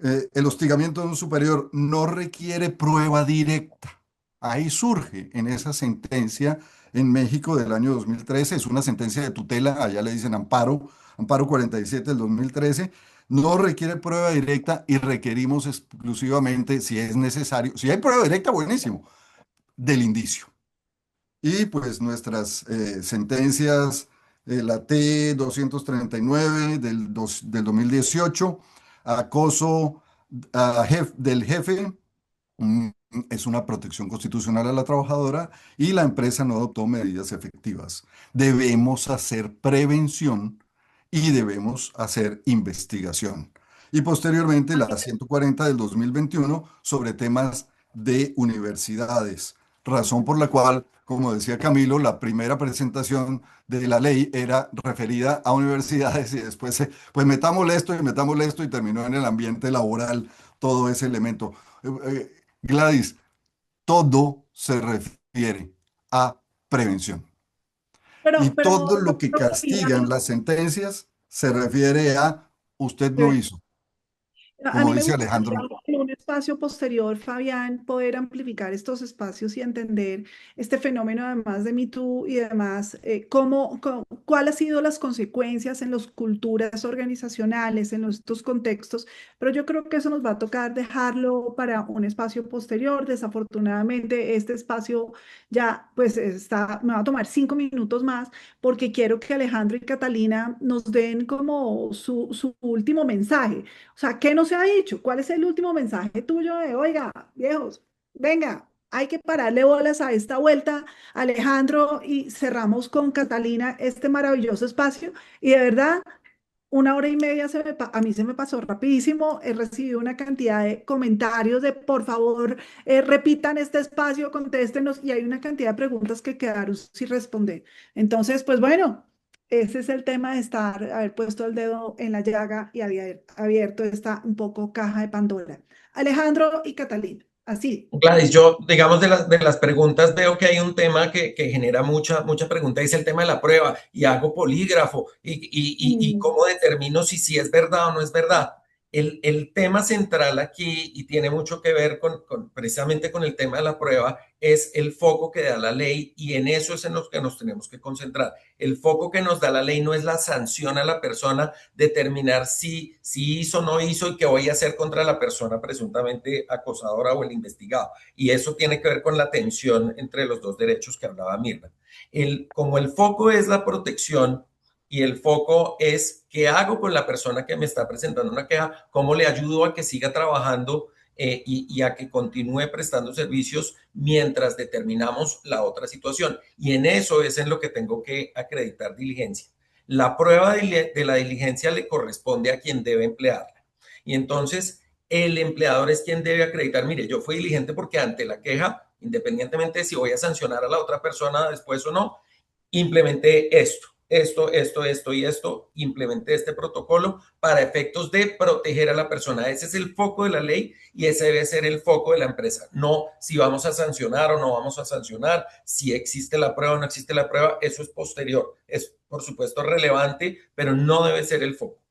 el hostigamiento de un superior no requiere prueba directa. Ahí surge en esa sentencia en México del año 2013, es una sentencia de tutela, allá le dicen amparo, amparo 47 del 2013, no requiere prueba directa y requerimos exclusivamente, si es necesario, si hay prueba directa, buenísimo, del indicio. Y pues nuestras sentencias, la T-239 del 2018, acoso del jefe, mm, es una protección constitucional a la trabajadora y la empresa no adoptó medidas efectivas. Debemos hacer prevención y debemos hacer investigación. Y posteriormente la 140 del 2021 sobre temas de universidades, razón por la cual, como decía Camilo, la primera presentación de la ley era referida a universidades y después, pues metámosle esto y terminó en el ambiente laboral todo ese elemento. Gladys, todo se refiere a prevención. Y todo lo que Doctor castigan Fabián, las sentencias se refiere a usted no hizo, a como mí me dice gustaría Alejandro. en un espacio posterior, Fabián, poder amplificar estos espacios y entender este fenómeno además de Me Too y además cuál ha sido las consecuencias en las culturas organizacionales, en estos contextos, pero yo creo que eso nos va a tocar dejarlo para un espacio posterior. Desafortunadamente, este espacio ya pues me va a tomar 5 minutos más porque quiero que Alejandro y Catalina nos den como su último mensaje. O sea, ¿qué no se ha dicho? ¿Cuál es el último mensaje tuyo de, oiga, viejos, venga? hay que pararle bolas a esta vuelta, Alejandro, y cerramos con Catalina este maravilloso espacio. Y de verdad, una hora y media a mí se me pasó rapidísimo. He recibido una cantidad de comentarios de por favor, repitan este espacio, contéstenos, y hay una cantidad de preguntas que quedaron sin responder. Entonces, pues bueno, ese es el tema de haber puesto el dedo en la llaga y haber abierto esta un poco caja de Pandora. Alejandro y Catalina, así. Gladys, yo, digamos, de las preguntas veo que hay un tema que genera mucha pregunta, es el tema de la prueba, y hago polígrafo, y cómo determino si es verdad o no es verdad. El tema central aquí, y tiene mucho que ver precisamente con el tema de la prueba, es el foco que da la ley, y en eso es en lo que nos tenemos que concentrar. El foco que nos da la ley no es la sanción a la persona, determinar si hizo o no hizo y qué voy a hacer contra la persona presuntamente acosadora o el investigado. Y eso tiene que ver con la tensión entre los dos derechos que hablaba Mirna. Como el foco es la protección y el foco es qué hago con la persona que me está presentando una queja, cómo le ayudo a que siga trabajando y a que continúe prestando servicios mientras determinamos la otra situación. Y en eso es en lo que tengo que acreditar diligencia. La prueba de la diligencia le corresponde a quien debe emplearla. Y entonces el empleador es quien debe acreditar, mire, yo fui diligente porque ante la queja, independientemente de si voy a sancionar a la otra persona después o no, implementé esto y esto, implementé este protocolo para efectos de proteger a la persona. Ese es el foco de la ley y ese debe ser el foco de la empresa. No si vamos a sancionar o no vamos a sancionar, si existe la prueba o no existe la prueba, eso es posterior. Es, por supuesto, relevante, pero no debe ser el foco.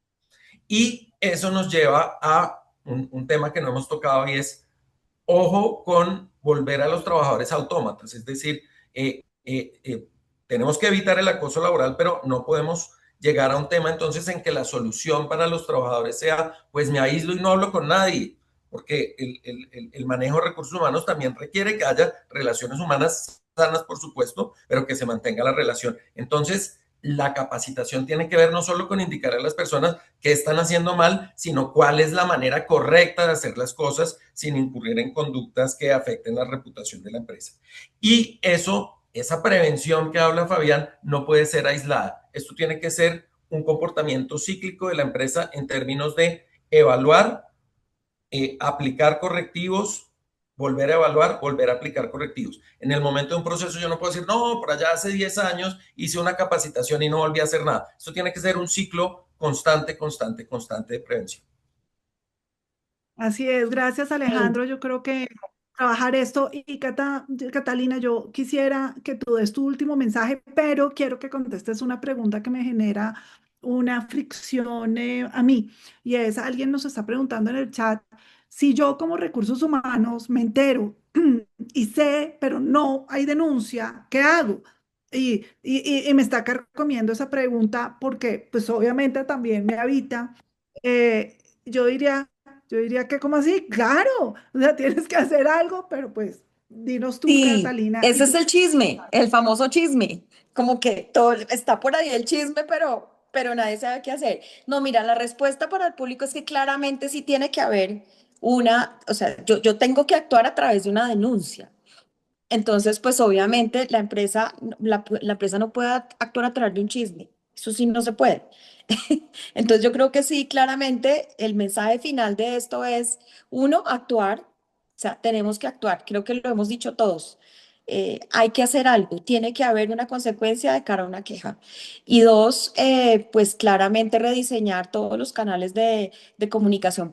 Y eso nos lleva a un tema que no hemos tocado y es, ojo con volver a los trabajadores autómatas, es decir, tenemos que evitar el acoso laboral, pero no podemos llegar a un tema entonces en que la solución para los trabajadores sea, pues me aíslo y no hablo con nadie, porque el manejo de recursos humanos también requiere que haya relaciones humanas sanas, por supuesto, pero que se mantenga la relación. Entonces, la capacitación tiene que ver no solo con indicar a las personas qué están haciendo mal, sino cuál es la manera correcta de hacer las cosas sin incurrir en conductas que afecten la reputación de la empresa. Y esa prevención que habla Fabián no puede ser aislada. Esto tiene que ser un comportamiento cíclico de la empresa en términos de evaluar, aplicar correctivos, volver a evaluar, volver a aplicar correctivos. En el momento de un proceso yo no puedo decir, no, por allá hace 10 años hice una capacitación y no volví a hacer nada. Esto tiene que ser un ciclo constante de prevención. Así es, gracias Alejandro. Yo creo que trabajar esto y Catalina, yo quisiera que tú des tu último mensaje, pero quiero que contestes una pregunta que me genera una fricción a mí. Y es, alguien nos está preguntando en el chat, si yo como recursos humanos me entero y sé, pero no hay denuncia, ¿qué hago? Y me está comiendo esa pregunta porque pues obviamente también me habita. Yo diría... Yo diría que como así, claro, o sea, tienes que hacer algo, pero pues dinos tú, Sí, Catalina. ese es el chisme, el famoso chisme. Como que todo está por ahí el chisme, pero nadie sabe qué hacer. No, mira, la respuesta para el público es que claramente sí tiene que haber o sea, yo tengo que actuar a través de una denuncia. Entonces, pues obviamente la empresa no puede actuar a través de un chisme. Eso sí no se puede. Entonces yo creo que sí, claramente el mensaje final de esto es, uno, actuar, o sea, tenemos que actuar, creo que lo hemos dicho todos. Hay que hacer algo, tiene que haber una consecuencia de cara a una queja. Y dos, pues claramente rediseñar todos los canales de comunicación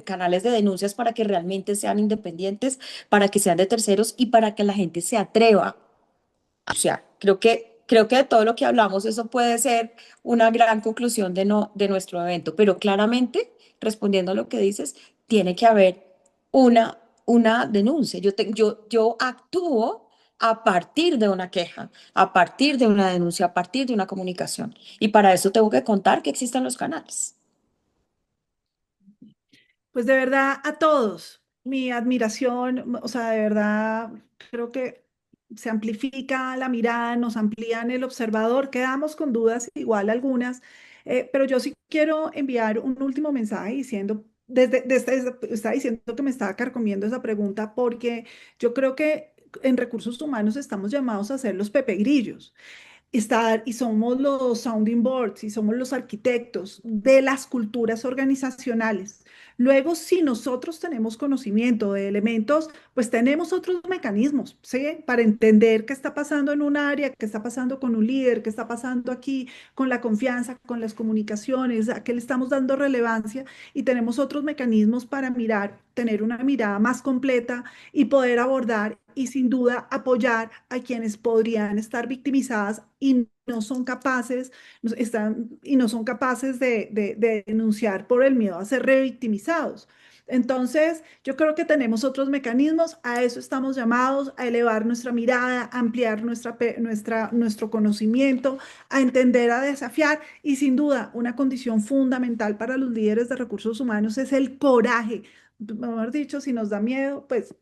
canales de denuncias para que realmente sean independientes, para que sean de terceros y para que la gente se atreva. O sea, creo que de todo lo que hablamos, eso puede ser una gran conclusión de nuestro evento, pero claramente, respondiendo a lo que dices, tiene que haber una denuncia. Yo actúo a partir de una queja, a partir de una denuncia, a partir de una comunicación. Y para eso tengo que contar que existen los canales. Pues de verdad a todos, mi admiración, o sea, de verdad creo que se amplifica la mirada, nos amplían el observador, quedamos con dudas, igual algunas, pero yo sí quiero enviar un último mensaje diciendo estaba diciendo que me estaba carcomiendo esa pregunta porque yo creo que en recursos humanos estamos llamados a ser los pepegrillos y somos los sounding boards y somos los arquitectos de las culturas organizacionales. Luego, si nosotros tenemos conocimiento de elementos, pues tenemos otros mecanismos, ¿sí? Para entender qué está pasando en un área, qué está pasando con un líder, qué está pasando aquí con la confianza, con las comunicaciones, a qué le estamos dando relevancia y tenemos otros mecanismos para mirar, tener una mirada más completa y poder abordar y sin duda apoyar a quienes podrían estar victimizadas y no son capaces, y no son capaces de denunciar por el miedo a ser revictimizados. Entonces, yo creo que tenemos otros mecanismos, a eso estamos llamados, a elevar nuestra mirada, a ampliar nuestro conocimiento, a entender, a desafiar y sin duda una condición fundamental para los líderes de recursos humanos es el coraje. Mejor dicho, si nos da miedo, pues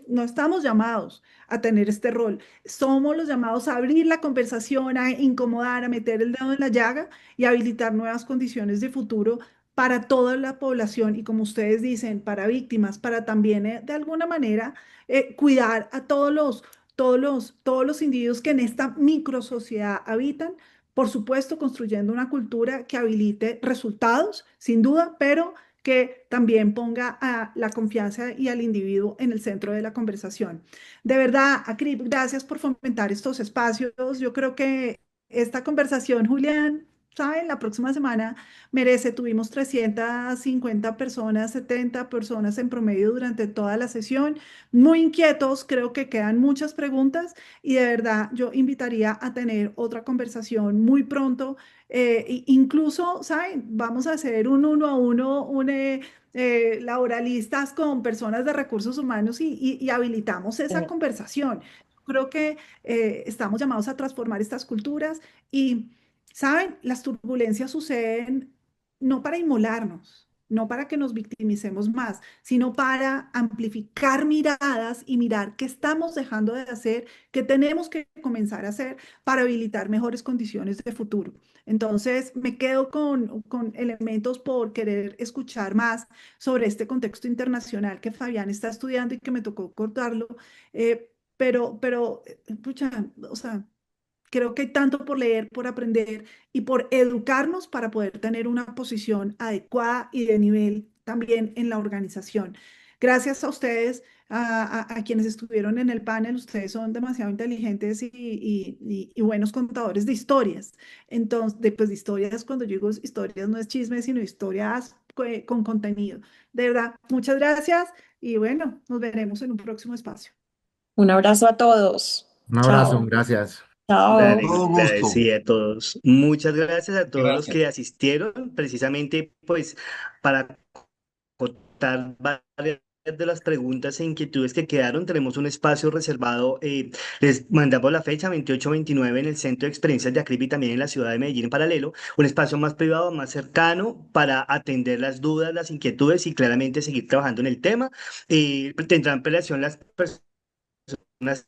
no estamos llamados a tener este rol. Somos los llamados a abrir la conversación, a incomodar, a meter el dedo en la llaga y a habilitar nuevas condiciones de futuro para toda la población y como ustedes dicen, para víctimas, para también de alguna manera cuidar a todos los individuos que en esta micro sociedad habitan. Por supuesto, construyendo una cultura que habilite resultados, sin duda, pero que también ponga a la confianza y al individuo en el centro de la conversación. De verdad, Akrip, gracias por fomentar estos espacios. Yo creo que esta conversación, Julián, ¿saben? La próxima semana merece, tuvimos 350 personas, 70 personas en promedio durante toda la sesión, muy inquietos, creo que quedan muchas preguntas y de verdad yo invitaría a tener otra conversación muy pronto incluso, ¿saben? Vamos a hacer un uno a uno, laboralistas con personas de recursos humanos y habilitamos esa conversación. Creo que estamos llamados a transformar estas culturas y, ¿saben? Las turbulencias suceden no para inmolarnos, no para que nos victimicemos más, sino para amplificar miradas y mirar qué estamos dejando de hacer, qué tenemos que comenzar a hacer para habilitar mejores condiciones de futuro. Entonces, me quedo con elementos por querer escuchar más sobre este contexto internacional que Fabián está estudiando y que me tocó cortarlo. Pucha, o sea, creo que hay tanto por leer, por aprender y por educarnos para poder tener una posición adecuada y de nivel también en la organización. Gracias a ustedes, a quienes estuvieron en el panel, ustedes son demasiado inteligentes y buenos contadores de historias. Entonces, pues, de historias, cuando yo digo historias no es chisme, sino historias con contenido. De verdad, muchas gracias y bueno, nos veremos en un próximo espacio. Un abrazo a todos. Un abrazo, Chao. gracias. Chao. Dale, Todo Gladys, gusto. sí, a todos. Muchas gracias a todos los Gracias. que asistieron, precisamente pues para acotar varias de las preguntas e inquietudes que quedaron. Tenemos un espacio reservado, les mandamos la fecha 28-29 en el Centro de Experiencias de Acrib y también en la ciudad de Medellín en paralelo, un espacio más privado, más cercano para atender las dudas, las inquietudes y claramente seguir trabajando en el tema. Tendrán prelación las personas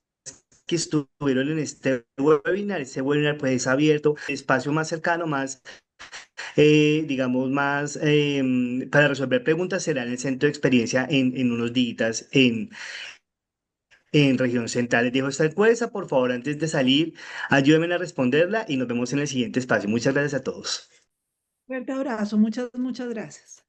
que estuvieron en este webinar. Este webinar pues es abierto, espacio más cercano, más, digamos, más para resolver preguntas será en el centro de experiencia en unos días en región central. Les dejo esta encuesta, por favor, antes de salir, ayúdenme a responderla y nos vemos en el siguiente espacio. Muchas gracias a todos. Fuerte abrazo, muchas, muchas gracias.